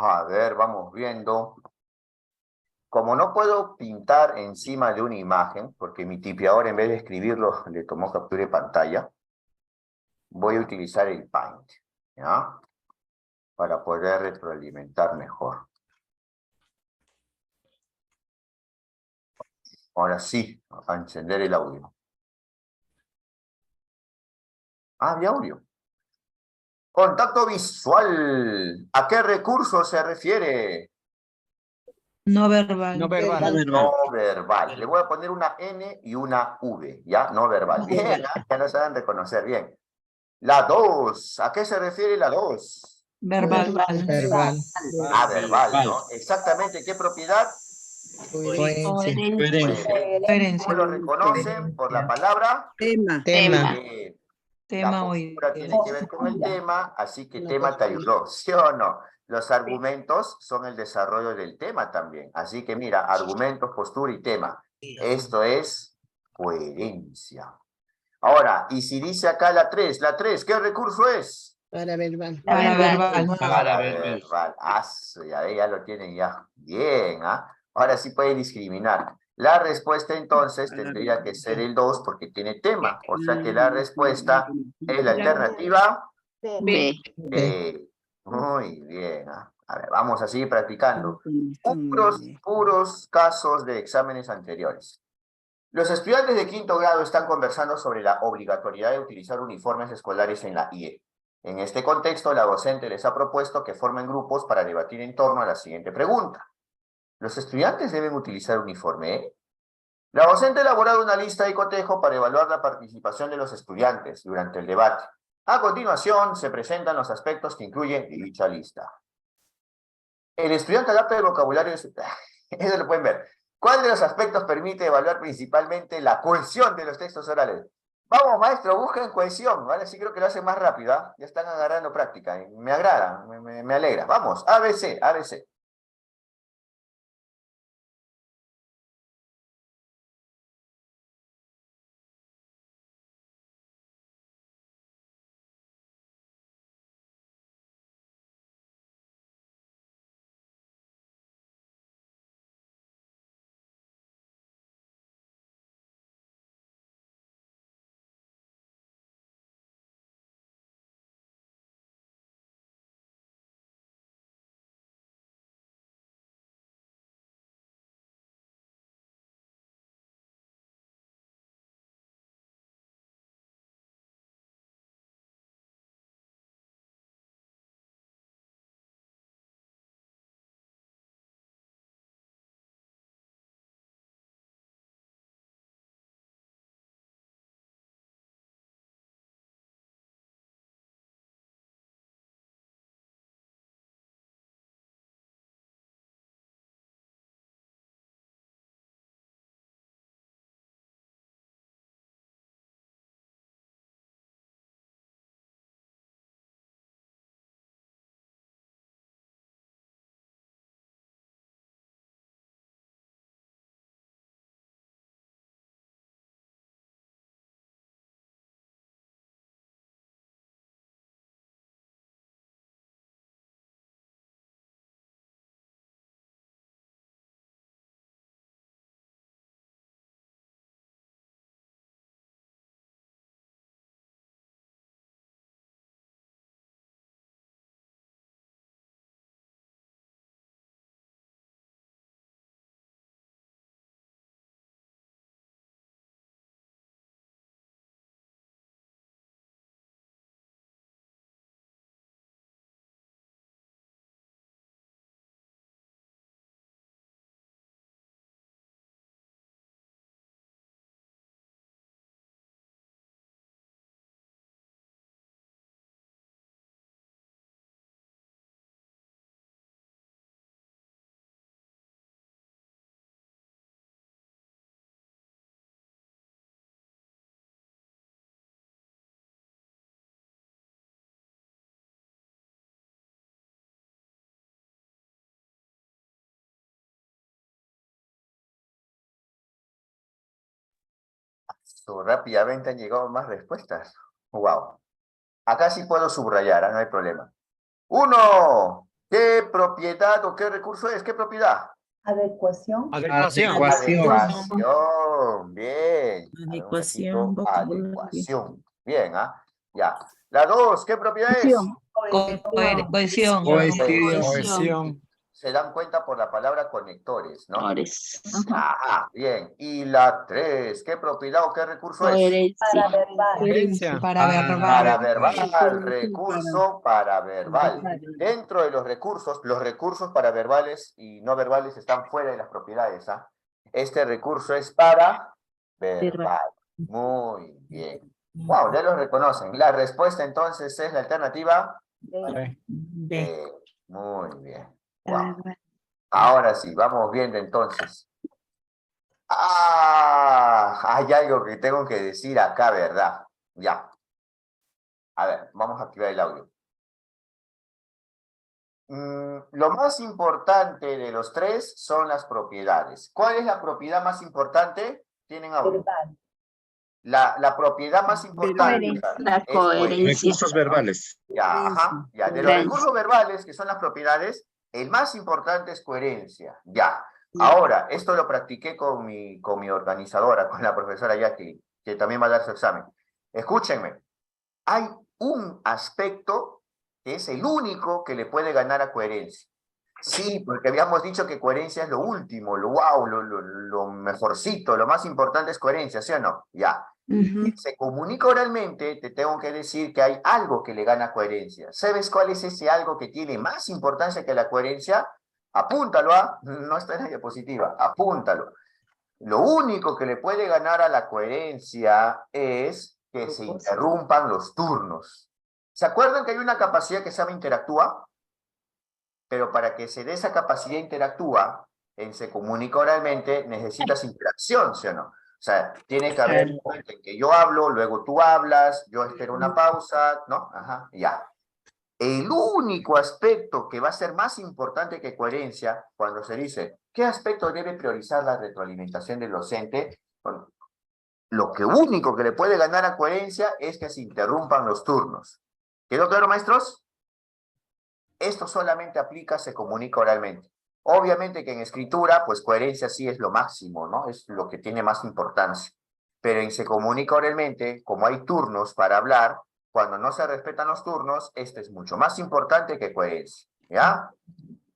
A ver, vamos viendo. Como no puedo pintar encima de una imagen, porque mi tipeador en vez de escribirlo le tomó captura de pantalla, voy a utilizar el Paint, ¿ya? Para poder retroalimentar mejor. Ahora sí, a encender el audio. Ah, de audio. Contacto visual. ¿A qué recurso se refiere? No verbal. No verbal. No verbal. Le voy a poner una N y una V, ¿ya? No verbal. No Bien, verbal. ya no saben reconocer bien. La 2. ¿A qué se refiere la 2? Verbal. Verbal. Ah, verbal, ¿no? Exactamente, ¿qué propiedad? Coherencia. Coherencia. ¿Cómo lo reconocen? Por la palabra Tema. Tema. La Tema o postura idea. tiene que ver con el tema, así que tema te ayudó, ¿sí o no? Los argumentos son el desarrollo del tema también. Así que mira, argumentos, postura y tema. Esto es coherencia. Ahora, y si dice acá la 3, ¿qué recurso es? Para verbal. Para verbal. Para verbal. Ah, ya lo tienen ya. Bien, ¿ah? Ahora sí puede discriminar. La respuesta entonces tendría que ser el 2 porque tiene tema. O sea que la respuesta es la alternativa B. B. Muy bien, ¿ah? A ver, vamos a seguir practicando. Puros casos de exámenes anteriores. Los estudiantes de quinto grado están conversando sobre la obligatoriedad de utilizar uniformes escolares en la IE. En este contexto, la docente les ha propuesto que formen grupos para debatir en torno a la siguiente pregunta. ¿Los estudiantes deben utilizar uniforme? La docente ha elaborado una lista de cotejo para evaluar la participación de los estudiantes durante el debate. A continuación, se presentan los aspectos que incluyen dicha lista. El estudiante adapta el vocabulario de su... Eso lo pueden ver. ¿Cuál de los aspectos permite evaluar principalmente la cohesión de los textos orales? Vamos, maestro, busquen cohesión. Ahora sí creo que lo hacen más rápido, ¿ah? Ya están agarrando práctica. Me agrada, me alegra. Vamos, ABC, ABC. Rápidamente han llegado más respuestas. Wow. Acá sí puedo subrayar, no hay problema. 1, ¿Qué propiedad o qué recurso es? ¿Qué propiedad? Adecuación. Adecuación. Adecuación. Bien. Adecuación, Adecuación. Bien, ¿ah? Ya. La 2, ¿qué propiedad es? Cohesión. Cohesión. Se dan cuenta por la palabra conectores, ¿no? Conectores. Ajá, bien. Y la 3, ¿qué propiedad o qué recurso es? Coherencia. Coherencia. Paraverbal, recurso paraverbal. Dentro de los recursos paraverbales y no verbales están fuera de las propiedades, ¿ah? Este recurso es para verbal. Muy bien. Wow, ya lo reconocen. La respuesta entonces es la alternativa. Muy bien. Wow. Ahora sí, vamos viendo entonces. Hay algo que tengo que decir acá, ¿verdad? Ya. A ver, vamos a activar el audio. Lo más importante de los tres son las propiedades. ¿Cuál es la propiedad más importante? ¿Tienen audio? Verbal. La propiedad más importante La es coherencia. Recursos verbales. Ya, ajá, ya. De los recursos verbales, que son las propiedades, el más importante es coherencia. Ya. Ahora, esto lo practiqué con mi organizadora, con la profesora Jackie, que también va a dar su examen. Escúchenme. Hay un aspecto que es el único que le puede ganar a coherencia. Sí, porque habíamos dicho que coherencia es lo último, lo wow, lo mejorcito, lo más importante es coherencia, ¿sí o no? Ya. Se comunica oralmente, te tengo que decir que hay algo que le gana a coherencia. ¿Sabes cuál es ese algo que tiene más importancia que la coherencia? Apúntalo, ¿ah? No está en la diapositiva, apúntalo. Lo único que le puede ganar a la coherencia es que se interrumpan los turnos. ¿Se acuerdan que hay una capacidad que se llama interactúa? Pero para que se dé esa capacidad interactúa, se comunica oralmente, necesitas interacción, ¿sí o no? O sea, tiene que haber un momento en que yo hablo, luego tú hablas, yo espero una pausa, ¿no? Ajá, ya. El único aspecto que va a ser más importante que coherencia, cuando se dice, ¿qué aspecto debe priorizar la retroalimentación del docente? Bueno, lo único que le puede ganar a coherencia es que se interrumpan los turnos. ¿Quedó claro, maestros? Esto solamente aplica, se comunica oralmente. Obviamente que en escritura, pues coherencia sí es lo máximo, ¿no? Es lo que tiene más importancia. Pero en se comunica oralmente, como hay turnos para hablar, cuando no se respetan los turnos, este es mucho más importante que coherencia. ¿Ya?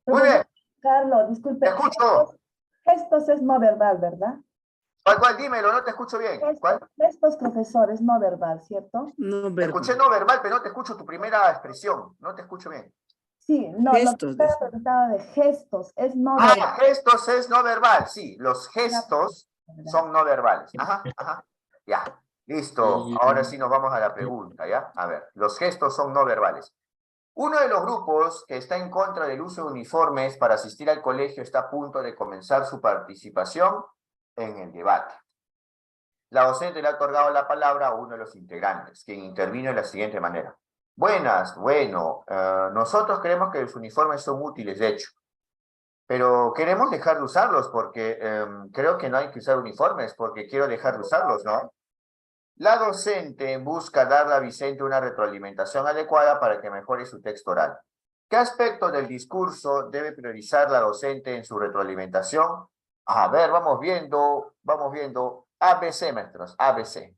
Muy bien. Carlos, disculpe. Te escucho. Gestos es no verbal, ¿verdad? ¿Cuál? Dímelo, no te escucho bien. ¿Cuál? Gestos, profesor, es no verbal, ¿cierto? No Te escuché no verbal, pero no te escucho tu primera expresión. No te escucho bien. Sí, no, Gestos, lo que estaba preguntando de gestos es no Ah, verbal. gestos es no verbal, sí. Los gestos son no verbales. Ajá, ajá. Ya, listo. Ahora sí nos vamos a la pregunta, ¿ya? A ver, los gestos son no verbales. Uno de los grupos que está en contra del uso de uniformes para asistir al colegio está a punto de comenzar su participación en el debate. La docente le ha otorgado la palabra a uno de los integrantes, quien intervino de la siguiente manera. Buenas, bueno, nosotros creemos que los uniformes son útiles, de hecho, pero queremos dejar de usarlos porque creo que no hay que usar uniformes porque quiero dejar de usarlos, ¿no? La docente busca darle a Vicente una retroalimentación adecuada para que mejore su texto oral. ¿Qué aspecto del discurso debe priorizar la docente en su retroalimentación? A ver, vamos viendo. ABC, maestros, ABC.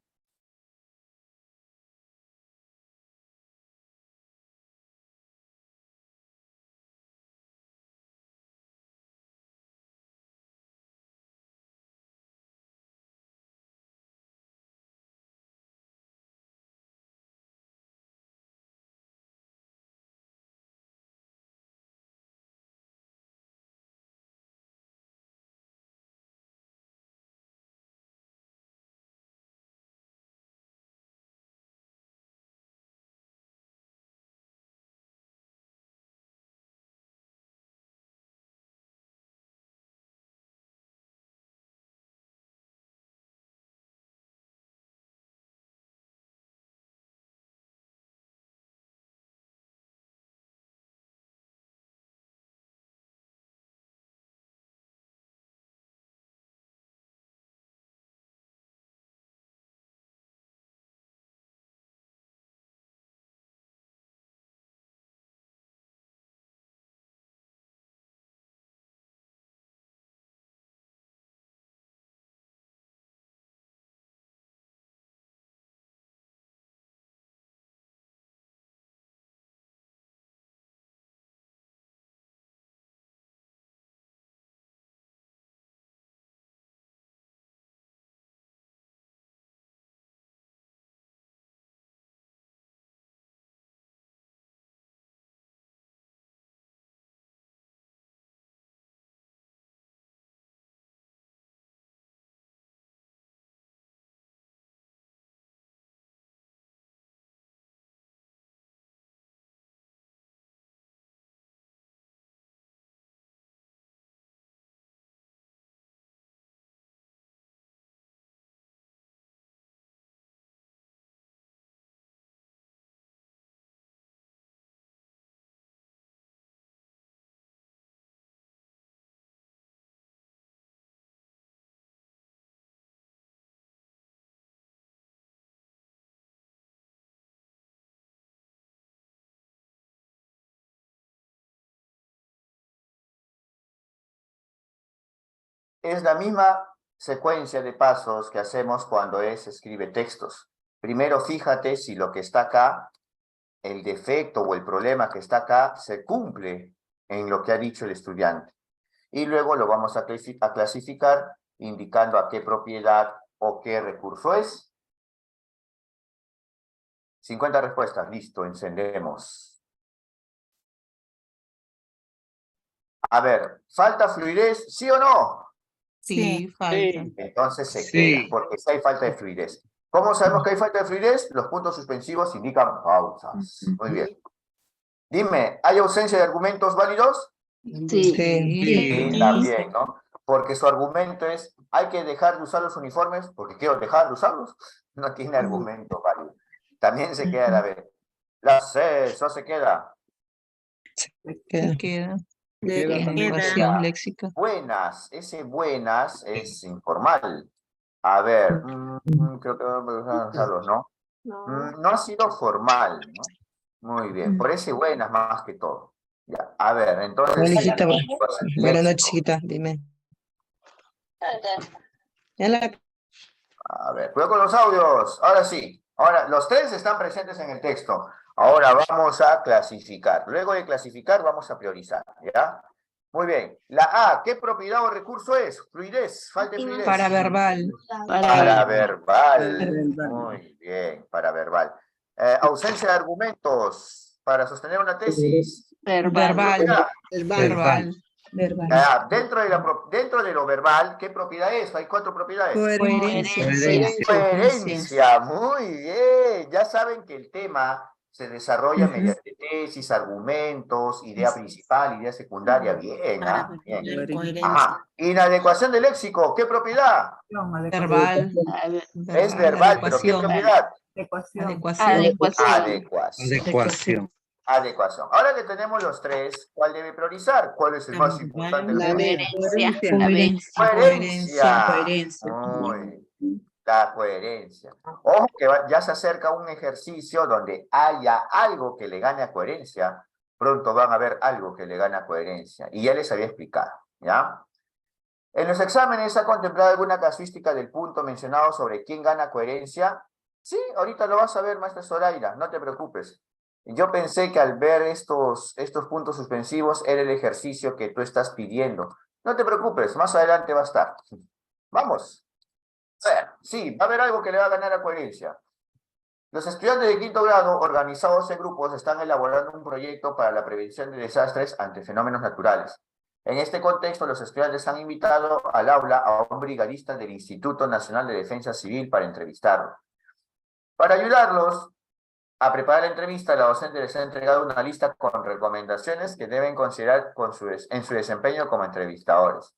es la misma secuencia de pasos que hacemos cuando escribe textos. Primero fíjate si lo que está acá, el defecto o el problema que está acá, se cumple en lo que ha dicho el estudiante. Y luego lo vamos a clasificar indicando a qué propiedad o qué recurso es. 50 respuestas, listo, encendemos. A ver, ¿falta fluidez, sí o no? Sí, falta. Entonces se Sí. queda, porque si hay falta de fluidez. ¿Cómo sabemos que hay falta de fluidez? Los puntos suspensivos indican pausas. Muy bien. Dime, ¿hay ausencia de argumentos válidos? Sí. Sí, también, ¿no? Porque su argumento es, hay que dejar de usar los uniformes, porque quiero dejar de usarlos. No tiene argumento válido. También se queda la B. La C, eso se queda. Se queda. Adecuación léxica. Buenas, ese buenas es informal. A ver, creo que vamos a usarlos, ¿no? No ha sido formal, ¿no? Muy bien, por ese buenas más que todo. Ya, a ver, entonces. Hola, hijita. Buenas noches, léxico. hijita. Dime. A ver, cuidado con los audios. Ahora sí. Ahora, los tres están presentes en el texto. Ahora vamos a clasificar. Luego de clasificar, vamos a priorizar. ¿Ya? Muy bien. La A, ¿qué propiedad o recurso es? Fluidez, falta de fluidez. Paraverbal. Paraverbal. Muy bien, paraverbal. Ausencia de argumentos para sostener una tesis. Verbal. Verbal. Dentro de lo verbal, ¿qué propiedad es? Hay 4 propiedades. Coherencia, muy bien. Ya saben que el tema se desarrolla mediante tesis, argumentos, idea principal, idea secundaria. Bien, bien. Ajá. Inadecuación del léxico, ¿qué propiedad? Verbal. Es verbal, pero ¿qué propiedad? Adecuación. Adecuación. Ahora que tenemos los tres, ¿cuál debe priorizar? ¿Cuál es el más importante? La D. Coherencia. Muy. La coherencia. Ojo que ya se acerca un ejercicio donde haya algo que le gane a coherencia. Pronto van a ver algo que le gane a coherencia. Y ya les había explicado, ¿ya? En los exámenes ha contemplado alguna casuística del punto mencionado sobre quién gana coherencia. Sí, ahorita lo vas a ver, maestra Zoraida, no te preocupes. Yo pensé que al ver estos puntos suspensivos era el ejercicio que tú estás pidiendo. No te preocupes, más adelante va a estar. Vamos. A ver, sí, va a haber algo que le va a ganar a coherencia. Los estudiantes de quinto grado, organizados en grupos, están elaborando un proyecto para la prevención de desastres ante fenómenos naturales. En este contexto, los estudiantes han invitado al aula a un brigadista del Instituto Nacional de Defensa Civil para entrevistarlo. Para ayudarlos a preparar la entrevista, la docente les ha entregado una lista con recomendaciones que deben considerar en su desempeño como entrevistadores.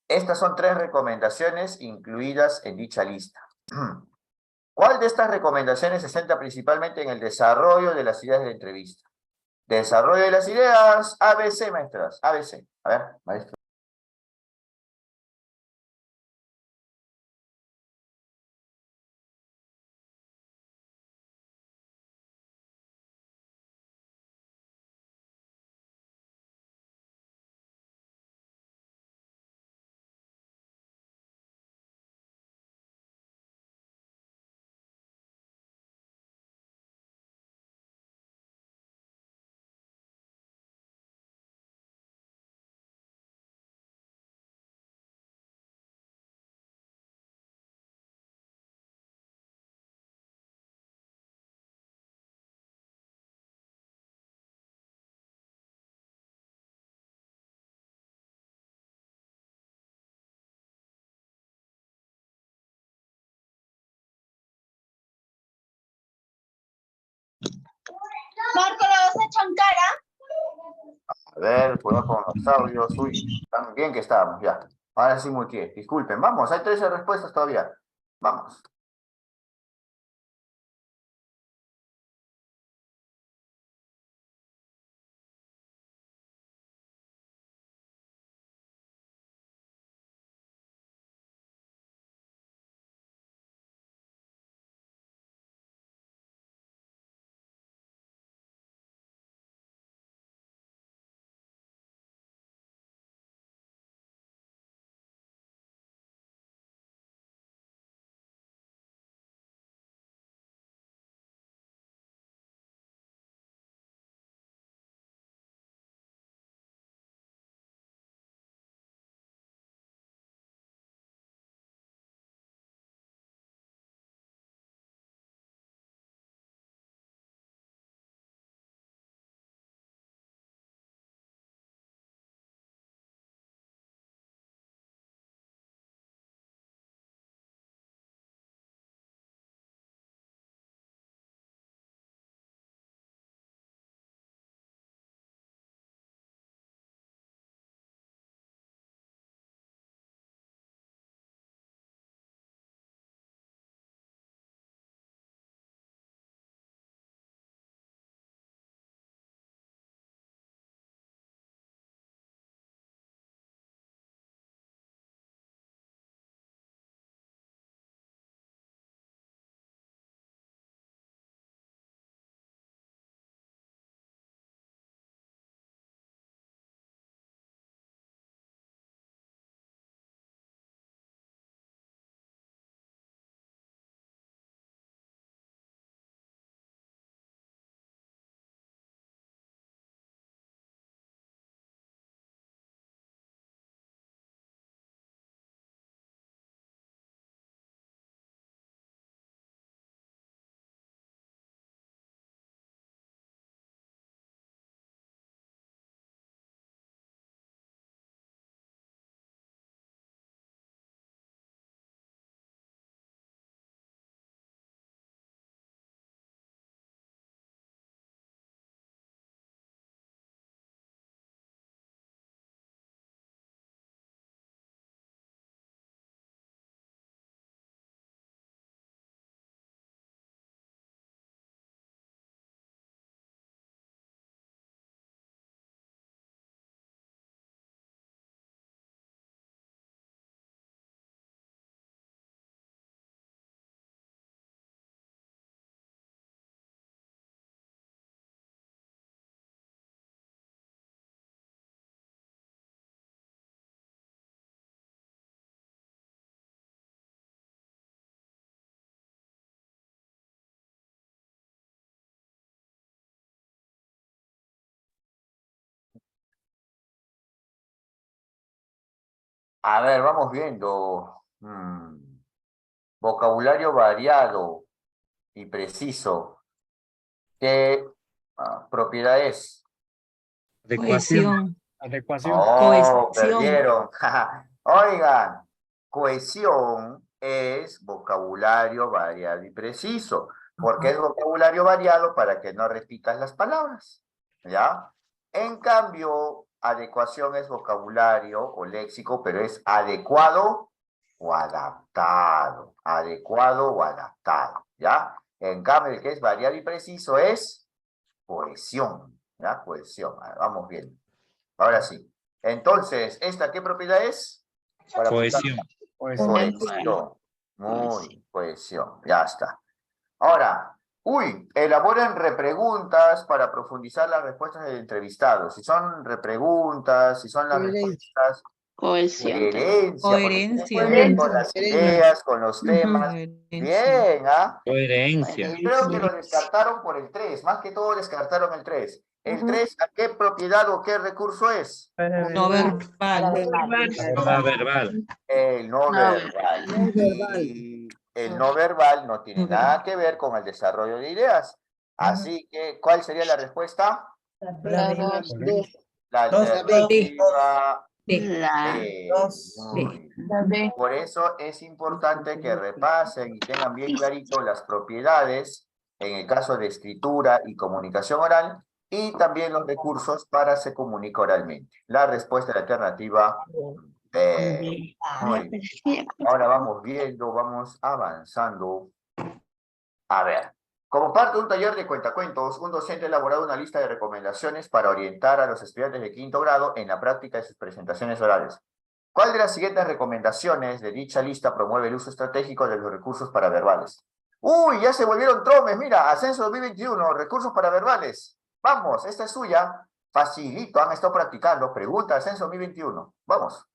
Estas son 3 recomendaciones incluidas en dicha lista. ¿Cuál de estas recomendaciones se centra principalmente en el desarrollo de las ideas de la entrevista? Desarrollo de las ideas, ABC, maestras, ABC. A ver, maestro. Marco, ¿la vas a chancar? A ver, cuidado con los audios. Uy, tan bien que estábamos, ya. Ahora sí, muy bien. Disculpen, vamos, hay 13 respuestas todavía. Vamos. A ver, vamos viendo. Vocabulario variado y preciso. ¿Qué propiedad es? Adecuación. Adecuación. Oh, Cohesión. perdieron. Oigan, cohesión es vocabulario variado y preciso. ¿Por qué es vocabulario variado? Para que no repitas las palabras. ¿Ya? En cambio, adecuación es vocabulario o léxico, pero es adecuado o adaptado. Adecuado o adaptado. ¿Ya? En cambio, el que es variado y preciso es cohesión. ¿Ya? Cohesión. A ver, vamos bien. Ahora sí. Entonces, ¿esta qué propiedad es? Para apuntar. Cohesión. Muy bien, cohesión. Ya está. Ahora, elaboren repreguntas para profundizar las respuestas del entrevistado. Si son repreguntas, si son las respuestas, coherencia, porque tiene que ver con las ideas, con los temas. Bien, ¿ah? Coherencia. Creo que lo descartaron por el 3, más que todo descartaron el 3. ¿El 3 a qué propiedad o qué recurso es? No verbal. No verbal. El no verbal. No verbal. Y el no verbal no tiene nada que ver con el desarrollo de ideas. Así que, ¿cuál sería la respuesta? La alternativa B. Muy bien. Por eso es importante que repasen y tengan bien clarito las propiedades, en el caso de escritura y comunicación oral, y también los recursos para se comunica oralmente. La respuesta es la alternativa B. Muy bien. Ahora vamos viendo, vamos avanzando. A ver. Como parte de un taller de cuentacuentos, un docente ha elaborado una lista de recomendaciones para orientar a los estudiantes de quinto grado en la práctica de sus presentaciones orales. ¿Cuál de las siguientes recomendaciones de dicha lista promueve el uso estratégico de los recursos paraverbales? ¡Uy! Ya se volvieron tromes. Mira, Ascenso 2021, recursos paraverbales. Vamos, esta es suya. Facilito, han estado practicando. Pregunta, Ascenso 2021. Vamos.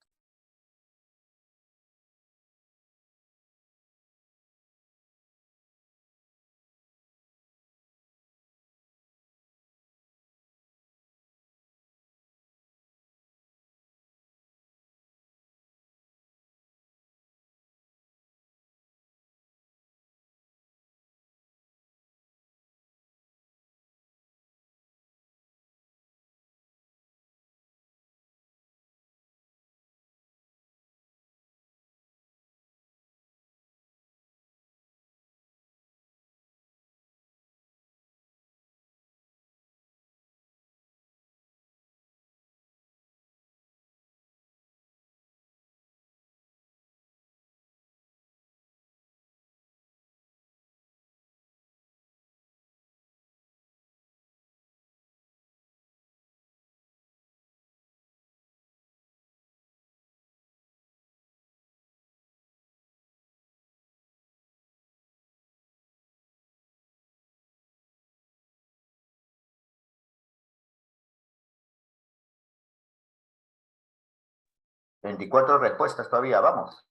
Veinticuatro respuestas todavía, vamos.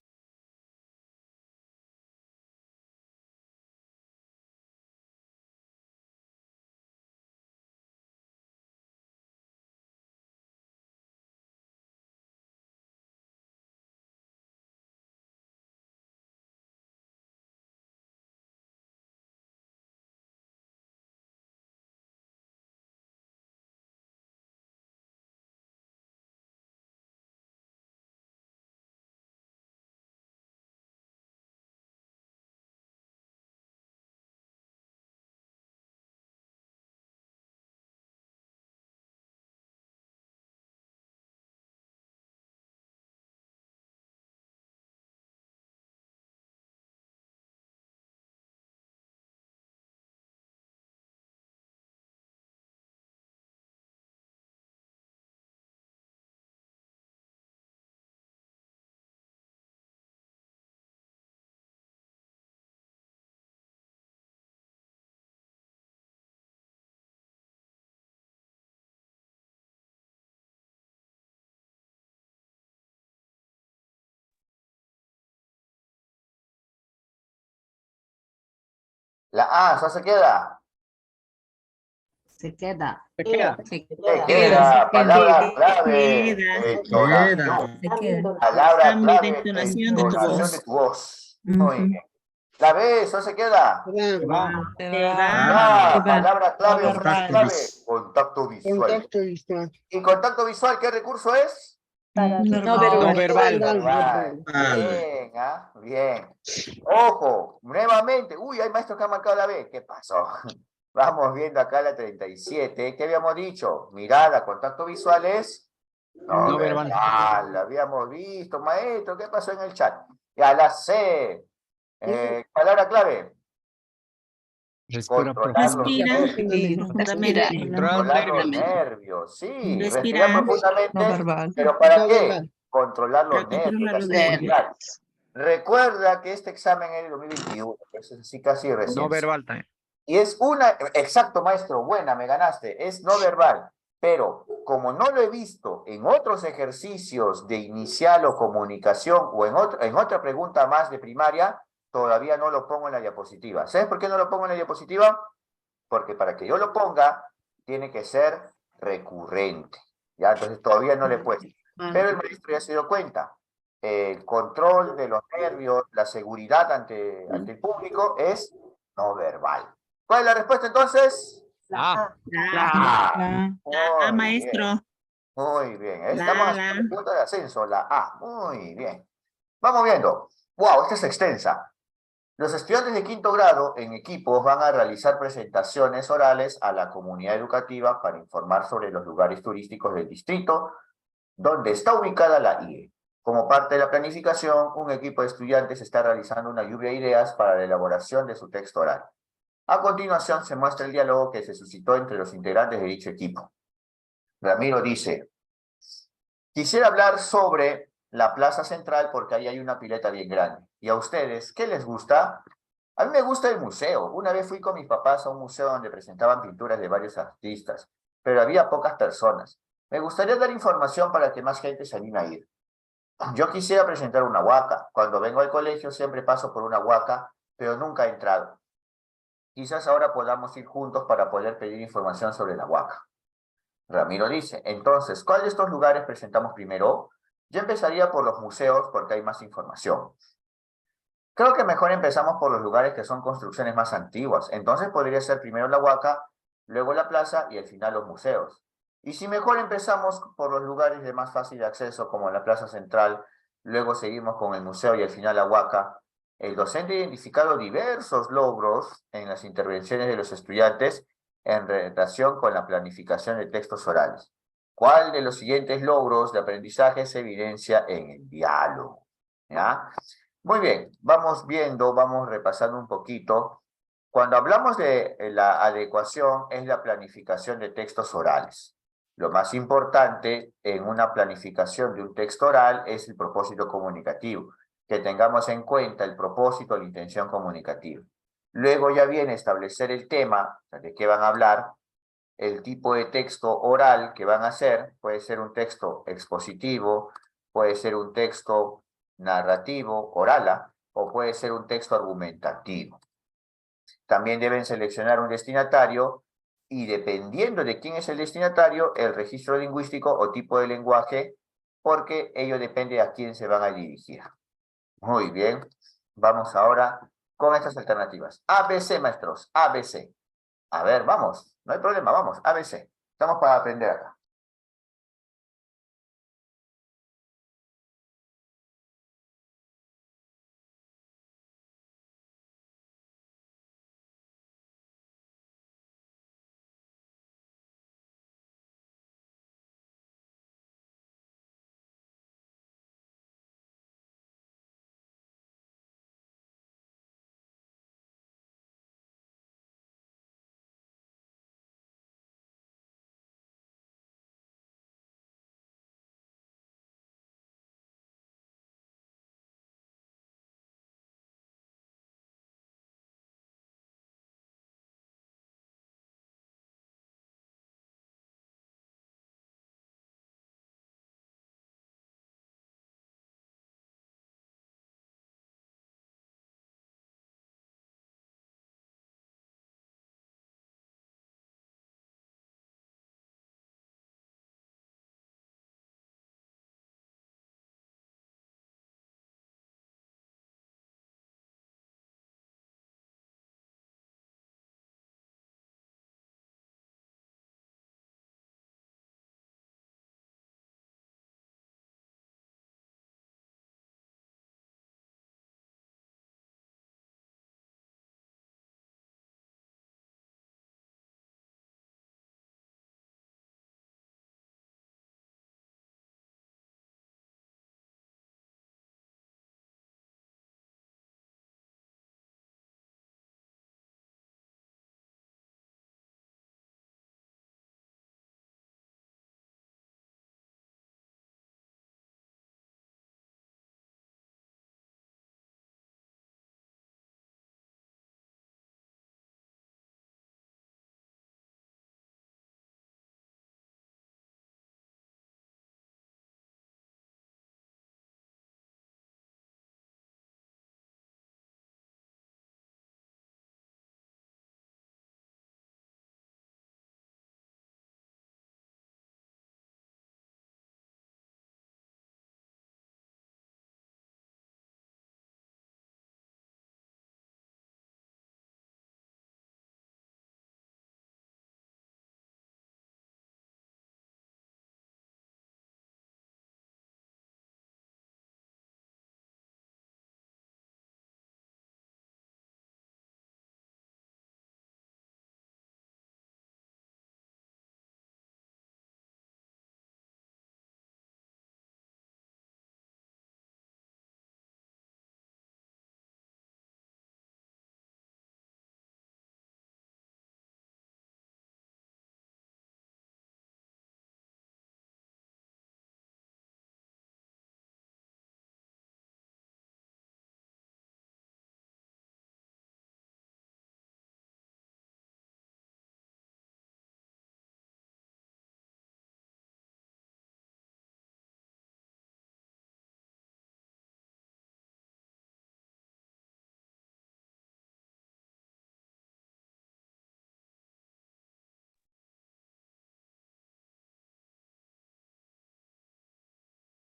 La A, ¿so se queda? Se queda. Se queda. Se queda, palabra clave, queda. entonación. Se queda. Palabra Cambio de clave, entonación de tu entonación voz. de tu voz. Muy Ujú. bien. ¿La ves? ¿O se queda? Se va. Ah, palabra clave o frase verbal. clave, contacto visual. visual. ¿Y contacto visual qué recurso es? Para No verbal. verbal. Verbal. Bien, ¿ah? Bien. Ojo, nuevamente. Uy, hay maestros que han marcado la B. ¿Qué pasó? Vamos viendo acá la 37. ¿Qué habíamos dicho? Mirada, contacto visual es no No verbal. verbal. Lo habíamos visto, maestro. ¿Qué pasó en el chat? Ya la C. Palabra clave. Respira Controlar los Respira. nervios. Profundamente. Controlar los nervios. Sí, respirar Respira. No profundamente. verbal. ¿Pero para qué? Controlar los Para nervios. controlar La los seguridad. Recuerda que este examen es de 2021, es así casi recién. No verbal también. Y es exacto maestro, buena, me ganaste, es no verbal, pero como no lo he visto en otros ejercicios de inicial o comunicación o en otra pregunta más de primaria, todavía no lo pongo en la diapositiva. ¿Sabes por qué no lo pongo en la diapositiva? Porque para que yo lo ponga, tiene que ser recurrente, ¿ya? Entonces todavía no le he puesto. Pero el maestro ya se dio cuenta. El control de los nervios, la seguridad ante el público es no verbal. ¿Cuál es la respuesta entonces? la Ah. A. La A, Muy maestro. bien, muy bien. Estamos haciendo el punto de ascenso, la A. Muy bien. Vamos viendo. Wow, esta es extensa. Los estudiantes de quinto grado en equipos van a realizar presentaciones orales a la comunidad educativa para informar sobre los lugares turísticos del distrito donde está ubicada la IE. Como parte de la planificación, un equipo de estudiantes está realizando una lluvia de ideas para la elaboración de su texto oral. A continuación se muestra el diálogo que se suscitó entre los integrantes de dicho equipo. Ramiro dice, quisiera hablar sobre la plaza central porque ahí hay una pileta bien grande. ¿Y a ustedes qué les gusta? A mí me gusta el museo. Una vez fui con mis papás a un museo donde presentaban pinturas de varios artistas, pero había pocas personas. Me gustaría dar información para que más gente se anime a ir. Yo quisiera presentar una huaca. Cuando vengo al colegio siempre paso por una huaca, pero nunca he entrado. Quizás ahora podamos ir juntos para poder pedir información sobre la huaca. Ramiro dice, entonces, ¿cuál de estos lugares presentamos primero? Yo empezaría por los museos porque hay más información. Creo que mejor empezamos por los lugares que son construcciones más antiguas. Entonces podría ser primero la huaca, luego la plaza y al final los museos. Y si mejor empezamos por los lugares de más fácil acceso, como la plaza central, luego seguimos con el museo y al final la huaca, el docente ha identificado diversos logros en las intervenciones de los estudiantes en relación con la planificación de textos orales. ¿Cuál de los siguientes logros de aprendizaje se evidencia en el diálogo? ¿Ya? Muy bien, vamos viendo, vamos repasando un poquito. Cuando hablamos de la adecuación es la planificación de textos orales. Lo más importante en una planificación de un texto oral es el propósito comunicativo, que tengamos en cuenta el propósito, la intención comunicativa. Luego ya viene establecer el tema, de qué van a hablar, el tipo de texto oral que van a hacer, puede ser un texto expositivo, puede ser un texto narrativo, orala, o puede ser un texto argumentativo. También deben seleccionar un destinatario y dependiendo de quién es el destinatario, el registro lingüístico o tipo de lenguaje, porque ello depende a quién se van a dirigir. Muy bien, vamos ahora con estas alternativas. ABC, maestros, ABC. A ver, vamos, no hay problema, vamos, ABC. Estamos para aprender acá.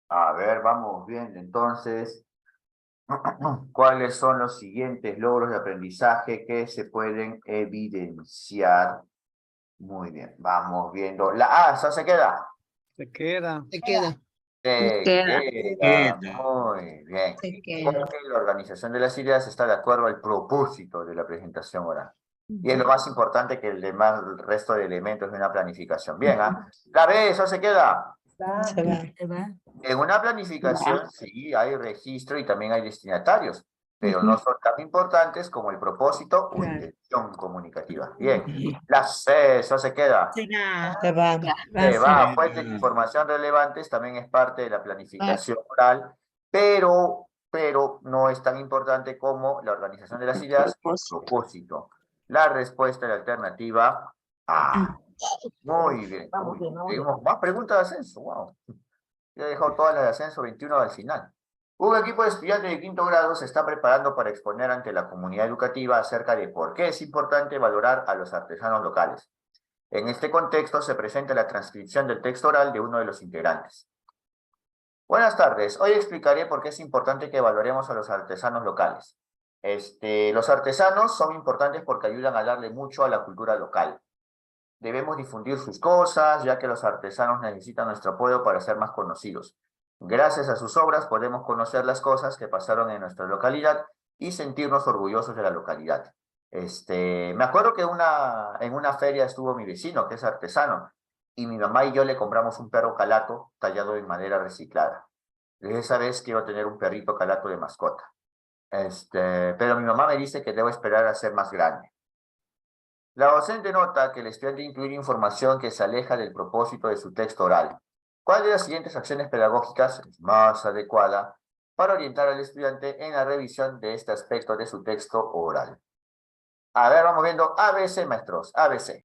A ver, vamos bien. Entonces, ¿cuáles son los siguientes logros de aprendizaje que se pueden evidenciar? Muy bien, vamos viendo. La A, ¿eso se queda? Se queda. Se queda. Se Queda. queda. Muy bien. Se queda. Porque la organización de las ideas está de acuerdo al propósito de la presentación oral. Y es lo más importante que el demás, el resto de elementos de una planificación. Bien, ¿ah? La B, ¿eso se queda? Se va. Se va. En una planificación sí hay registro y también hay destinatarios, pero no son tan importantes como el propósito o Claro. intención comunicativa. Bien, la C, eso se queda. Será. Se va. Se va, fuentes de información relevantes también es parte de la planificación oral, pero no es tan importante como la organización de las ideas y el propósito. La respuesta y la alternativa A. Muy bien. Vamos bien, vamos bien. Tenemos más preguntas de ascenso. Wow. Ya he dejado todas las de ascenso 21 al final. Un equipo de estudiantes de quinto grado se está preparando para exponer ante la comunidad educativa acerca de por qué es importante valorar a los artesanos locales. En este contexto se presenta la transcripción del texto oral de uno de los integrantes. Buenas tardes. Hoy explicaré por qué es importante que valoremos a los artesanos locales. Los artesanos son importantes porque ayudan a darle mucho a la cultura local. Debemos difundir sus cosas, ya que los artesanos necesitan nuestro apoyo para ser más conocidos. Gracias a sus obras podemos conocer las cosas que pasaron en nuestra localidad y sentirnos orgullosos de la localidad. Me acuerdo que en una feria estuvo mi vecino, que es artesano, y mi mamá y yo le compramos un perro calato tallado en madera reciclada. Desde esa vez quiero tener un perrito calato de mascota. Pero mi mamá me dice que debo esperar a ser más grande. La docente nota que el estudiante incluye información que se aleja del propósito de su texto oral. ¿Cuál de las siguientes acciones pedagógicas es más adecuada para orientar al estudiante en la revisión de este aspecto de su texto oral? A ver, vamos viendo ABC, maestros, ABC.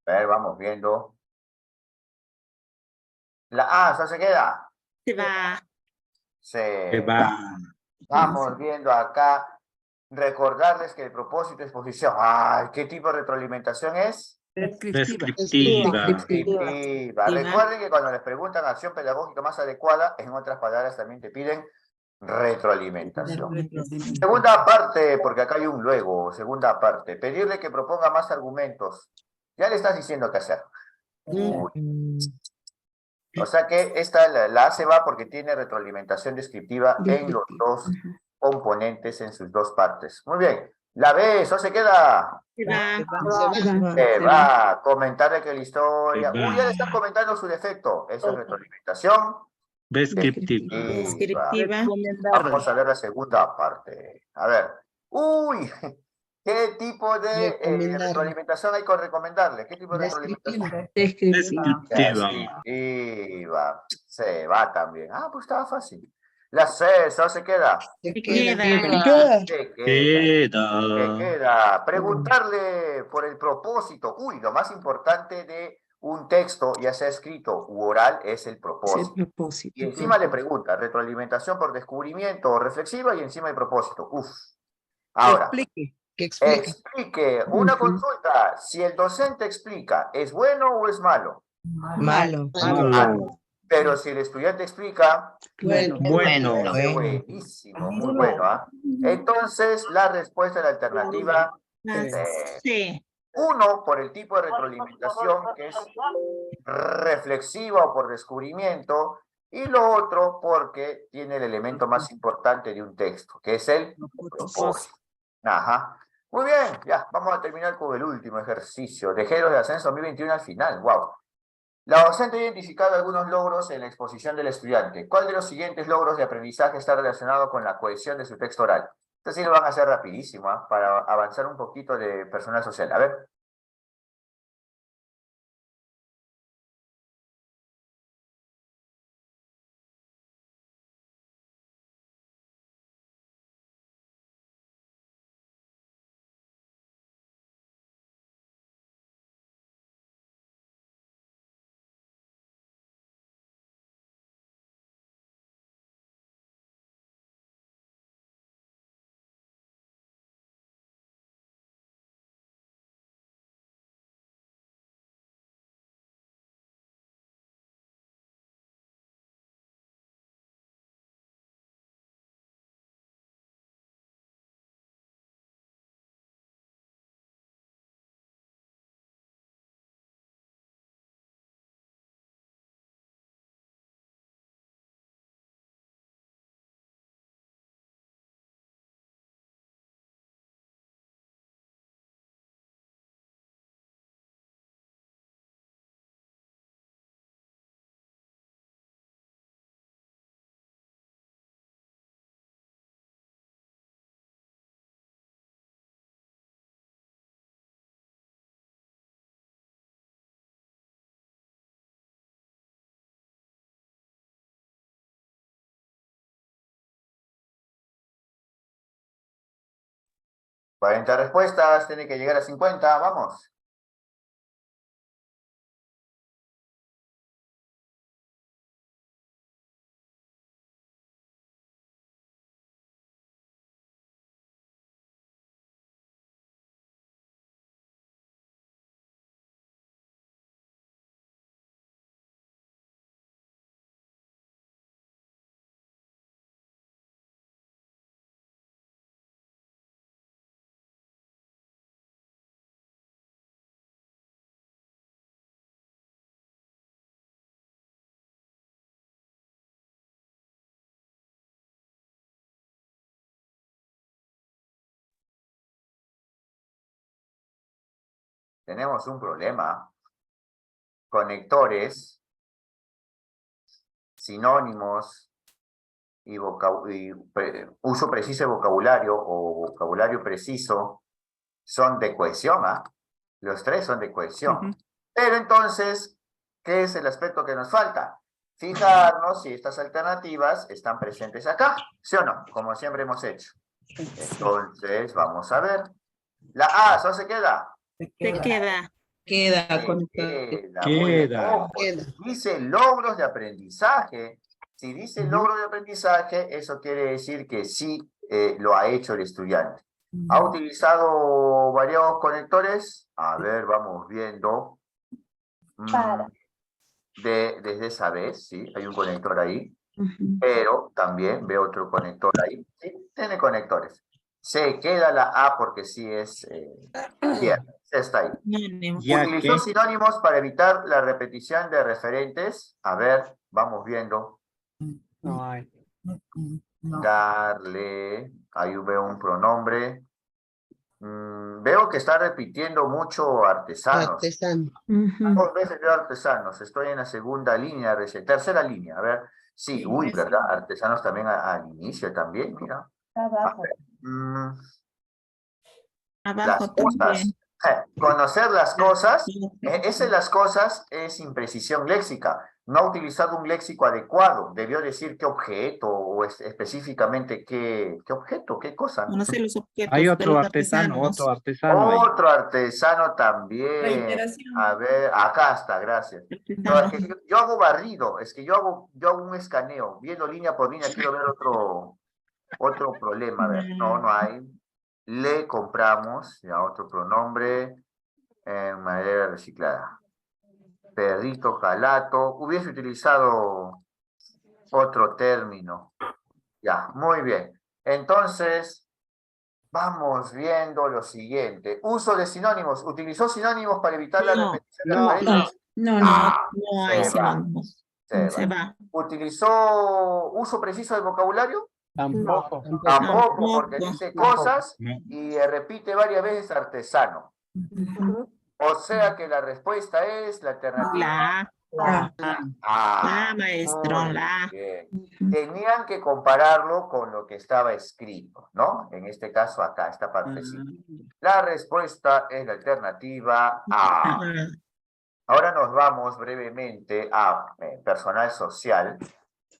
A ver, vamos viendo. La A, ¿eso se queda? Se va. Se va. Vamos viendo acá. Recordarles que el propósito de exposición. ¡Ay! ¿Qué tipo de retroalimentación es? Descriptiva. Descriptiva. Recuerden que cuando les preguntan acción pedagógica más adecuada, en otras palabras también te piden retroalimentación. Segunda parte, porque acá hay un luego. Segunda parte. Pedirle que proponga más argumentos. Ya le estás diciendo qué hacer. O sea que esta, la A se va porque tiene retroalimentación descriptiva en los dos componentes, en sus dos partes. Muy bien. La B, eso se queda. Se va. Se va. Comentarle que la historia. Se va. Ya le están comentando su defecto. Eso es retroalimentación Descriptiva. Descriptiva. Vamos a ver la segunda parte. A ver. Uy, ¿qué tipo de retroalimentación hay con recomendarle? ¿Qué tipo de retroalimentación? Descriptiva. Descriptiva. Se va también. Ah, pues estaba fácil. La C, ¿eso se queda? Se queda. Se queda. Queda. Se queda. Preguntarle por el propósito. Uy, lo más importante de un texto, ya sea escrito u oral, es el propósito. Y encima le pregunta, retroalimentación por descubrimiento o reflexiva, y encima el propósito. Uf. Ahora, explique una consulta. Si el docente explica, ¿es bueno o es malo? Malo. Malo. Pero si el estudiante explica, Bueno. es buenísimo, muy bueno. ¿Ah? Entonces, la respuesta, la alternativa, Sí. uno, por el tipo de retroalimentación, que es reflexiva o por descubrimiento, y lo otro porque tiene el elemento más importante de un texto, que es el propósito. Ajá. Muy bien, ya, vamos a terminar con el último ejercicio. Dejé los de ascenso 2021 al final, wow. La docente ha identificado algunos logros en la exposición del estudiante. ¿Cuál de los siguientes logros de aprendizaje está relacionado con la cohesión de su texto oral? Esto sí lo van a hacer rapidísimo, ¿eh? Para avanzar un poquito de personal social. A ver. Cuarenta respuestas, tiene que llegar a 50, vamos. Tenemos un problema. Conectores, sinónimos y uso preciso de vocabulario o vocabulario preciso son de cohesión, ¿ah? Los tres son de cohesión. Pero entonces, ¿qué es el aspecto que nos falta? Fijarnos si estas alternativas están presentes acá, ¿sí o no? Como siempre hemos hecho. Entonces, vamos a ver. La A, ¿eso se queda? Se queda. Queda Se conectado. queda. Muy bien. Queda. Ojo, dice logros de aprendizaje. Si dice logros de aprendizaje, eso quiere decir que sí lo ha hecho el estudiante. ¿Ha utilizado variados conectores? A ver, vamos viendo. Para. Desde esa vez, sí, hay un conector ahí. Ujú. Pero también veo otro conector ahí. Sí, tiene conectores. Se queda la A porque sí es bien. Está ahí. Sinónimo. Ya Utilizó que. sinónimos para evitar la repetición de referentes. A ver, vamos viendo. No hay. Darle. Ahí veo un pronombre. Veo que está repitiendo mucho artesanos. Ujú. 2 veces veo artesanos. Estoy en la segunda línea, tercera línea. A ver. Sí, uy, ¿verdad? Artesanos también al inicio también, mira. Está abajo. Mm, Abajo las cosas. también. Conocer las cosas, ese las cosas es imprecisión léxica. No ha utilizado un léxico adecuado. Debió decir qué objeto o específicamente qué objeto, qué cosa. Conocer los objetos Hay de otro los artesano, artesanos. otro artesano ahí. Otro artesano también. Reiteración. A ver, acá está, gracias. No, es que yo hago barrido, es que yo hago un escaneo, viendo línea por línea, quiero ver otro problema. A ver, no hay. Le compramos, ya otro pronombre, en madera reciclada. Perrito, calato. Hubiese utilizado otro término. Ya, muy bien. Entonces, vamos viendo lo siguiente. Uso de sinónimos. ¿Utilizó sinónimos para evitar la No, repetición de no, referentes? No Se hay va, sinónimos. se Se va. va. ¿Utilizó uso preciso del vocabulario? Tampoco. Tampoco, porque Tampoco. dice cosas No. y repite varias veces artesano. O sea que la respuesta es la alternativa. La maestro, Muy la. bien. Tenían que compararlo con lo que estaba escrito, ¿no? En este caso acá, esta partecita. La respuesta es la alternativa A. Ajá. Ahora nos vamos brevemente a personal social.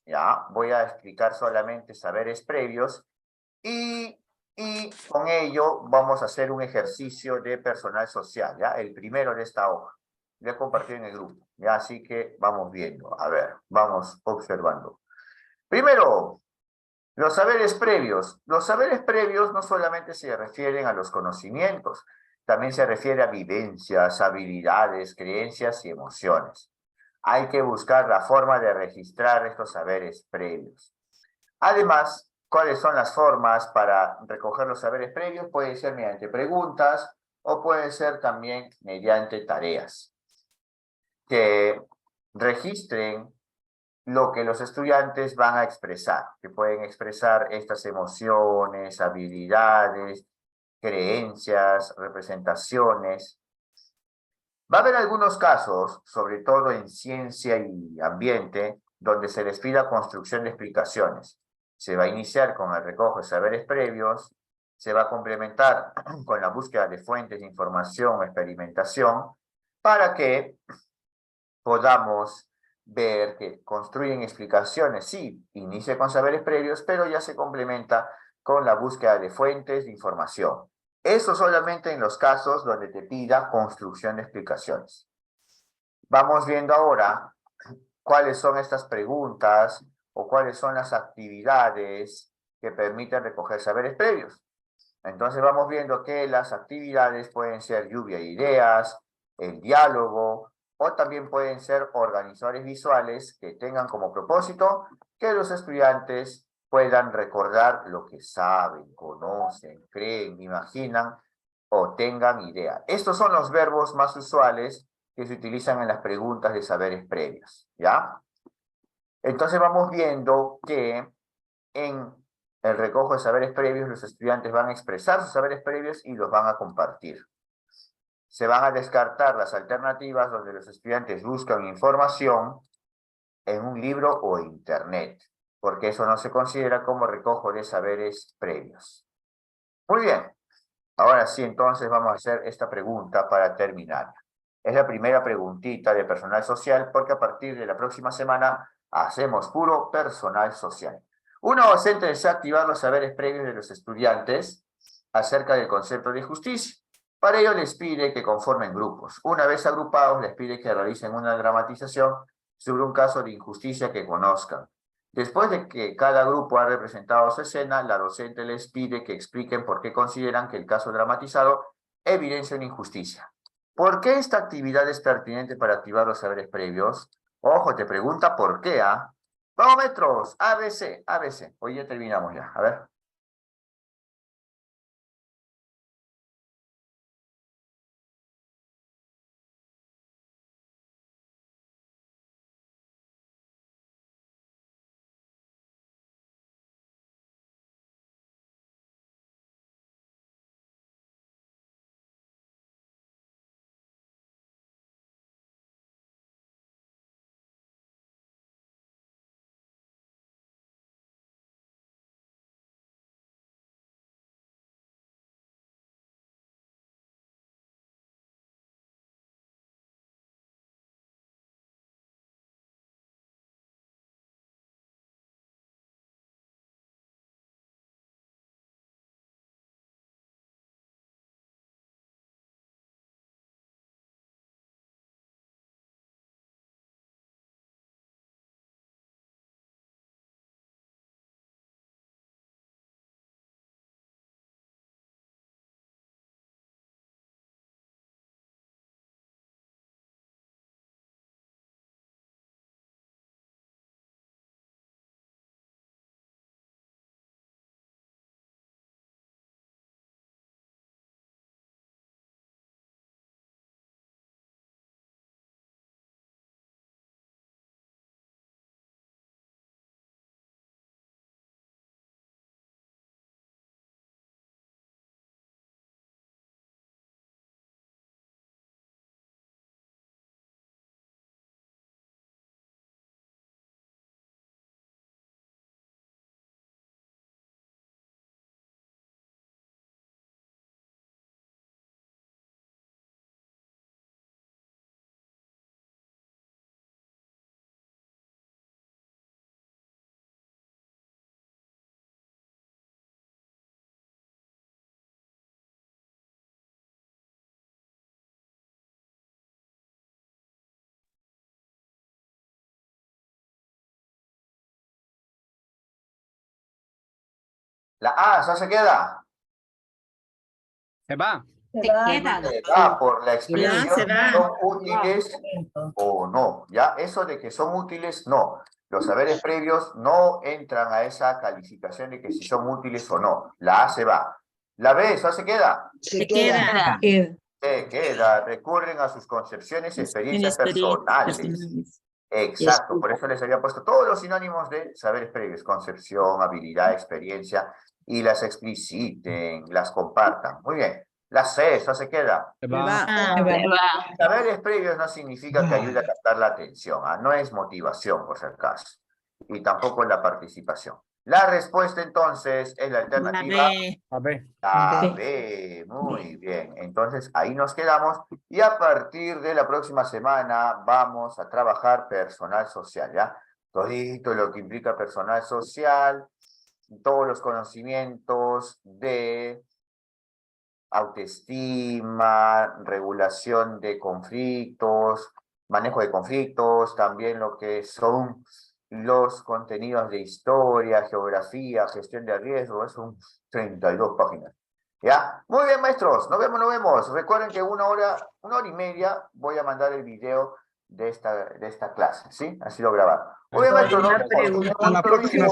Ya, voy a explicar solamente saberes previos y con ello vamos a hacer un ejercicio de personal social, ¿ya? El primero de esta hoja. Ya compartí en el grupo, ¿ya? Así que vamos viendo, a ver, vamos observando. Primero, los saberes previos. Los saberes previos no solamente se refieren a los conocimientos, también se refiere a vivencias, habilidades, creencias y emociones. Hay que buscar la forma de registrar estos saberes previos. Además, ¿cuáles son las formas para recoger los saberes previos? Puede ser mediante preguntas o puede ser también mediante tareas que registren lo que los estudiantes van a expresar, que pueden expresar estas emociones, habilidades, creencias, representaciones. Va a haber algunos casos, sobre todo en ciencia y ambiente, donde se les pida construcción de explicaciones. Se va a iniciar con el recojo de saberes previos, se va a complementar con la búsqueda de fuentes de información o experimentación, para que podamos ver que construyen explicaciones. Sí, inicia con saberes previos, pero ya se complementa con la búsqueda de fuentes de información. Eso solamente en los casos donde te pida construcción de explicaciones. Vamos viendo ahora cuáles son estas preguntas o cuáles son las actividades que permiten recoger saberes previos. Entonces vamos viendo que las actividades pueden ser lluvia de ideas, el diálogo, o también pueden ser organizadores visuales que tengan como propósito que los estudiantes puedan recordar lo que saben, conocen, creen, imaginan o tengan idea. Estos son los verbos más usuales que se utilizan en las preguntas de saberes previos, ¿ya? Entonces vamos viendo que en el recojo de saberes previos los estudiantes van a expresar sus saberes previos y los van a compartir. Se van a descartar las alternativas donde los estudiantes buscan información en un libro o internet, porque eso no se considera como recojo de saberes previos. Muy bien. Ahora sí, entonces vamos a hacer esta pregunta para terminar. Es la primera preguntita de personal social, porque a partir de la próxima semana hacemos puro personal social. Una docente desea activar los saberes previos de los estudiantes acerca del concepto de justicia. Para ello les pide que conformen grupos. Una vez agrupados, les pide que realicen una dramatización sobre un caso de injusticia que conozcan. Después de que cada grupo ha representado su escena, la docente les pide que expliquen por qué consideran que el caso dramatizado evidencia una injusticia. ¿Por qué esta actividad es pertinente para activar los saberes previos? Ojo, te pregunta por qué, ¿ah? Vamos, maestros, ABC, ABC. Hoy ya terminamos ya, a ver. La A, ¿eso se queda? Se va. Se va. Se va por la expresión se va. son útiles o no. Ya, eso de que son útiles, no. Los saberes previos no entran a esa calificación de que si son útiles o no. La A se va. La B, ¿eso se queda? Se queda. Se queda. Recurren a sus concepciones y experiencias personales. Exacto, por eso les había puesto todos los sinónimos de saberes previos, concepción, habilidad, experiencia, y las expliciten, las compartan. Muy bien. La C, eso se queda. Se va. Saberes previos no significa que ayude a captar la atención, no es motivación, por si acaso, y tampoco la participación. La respuesta, entonces, es la La alternativa B. A ver. la B. Muy bien, entonces ahí nos quedamos, y a partir de la próxima semana vamos a trabajar personal social, ¿ya? Todito lo que implica personal social, todos los conocimientos de autoestima, regulación de conflictos, manejo de conflictos, también lo que son los contenidos de historia, geografía, gestión de riesgo, son 32 páginas. ¿Ya? Muy bien, maestros, nos vemos, nos vemos. Recuerden que una hora y media voy a mandar el video de esta clase, ¿sí? Así lo grabado. Muy bien, maestros, nos vemos. Hasta la próxima.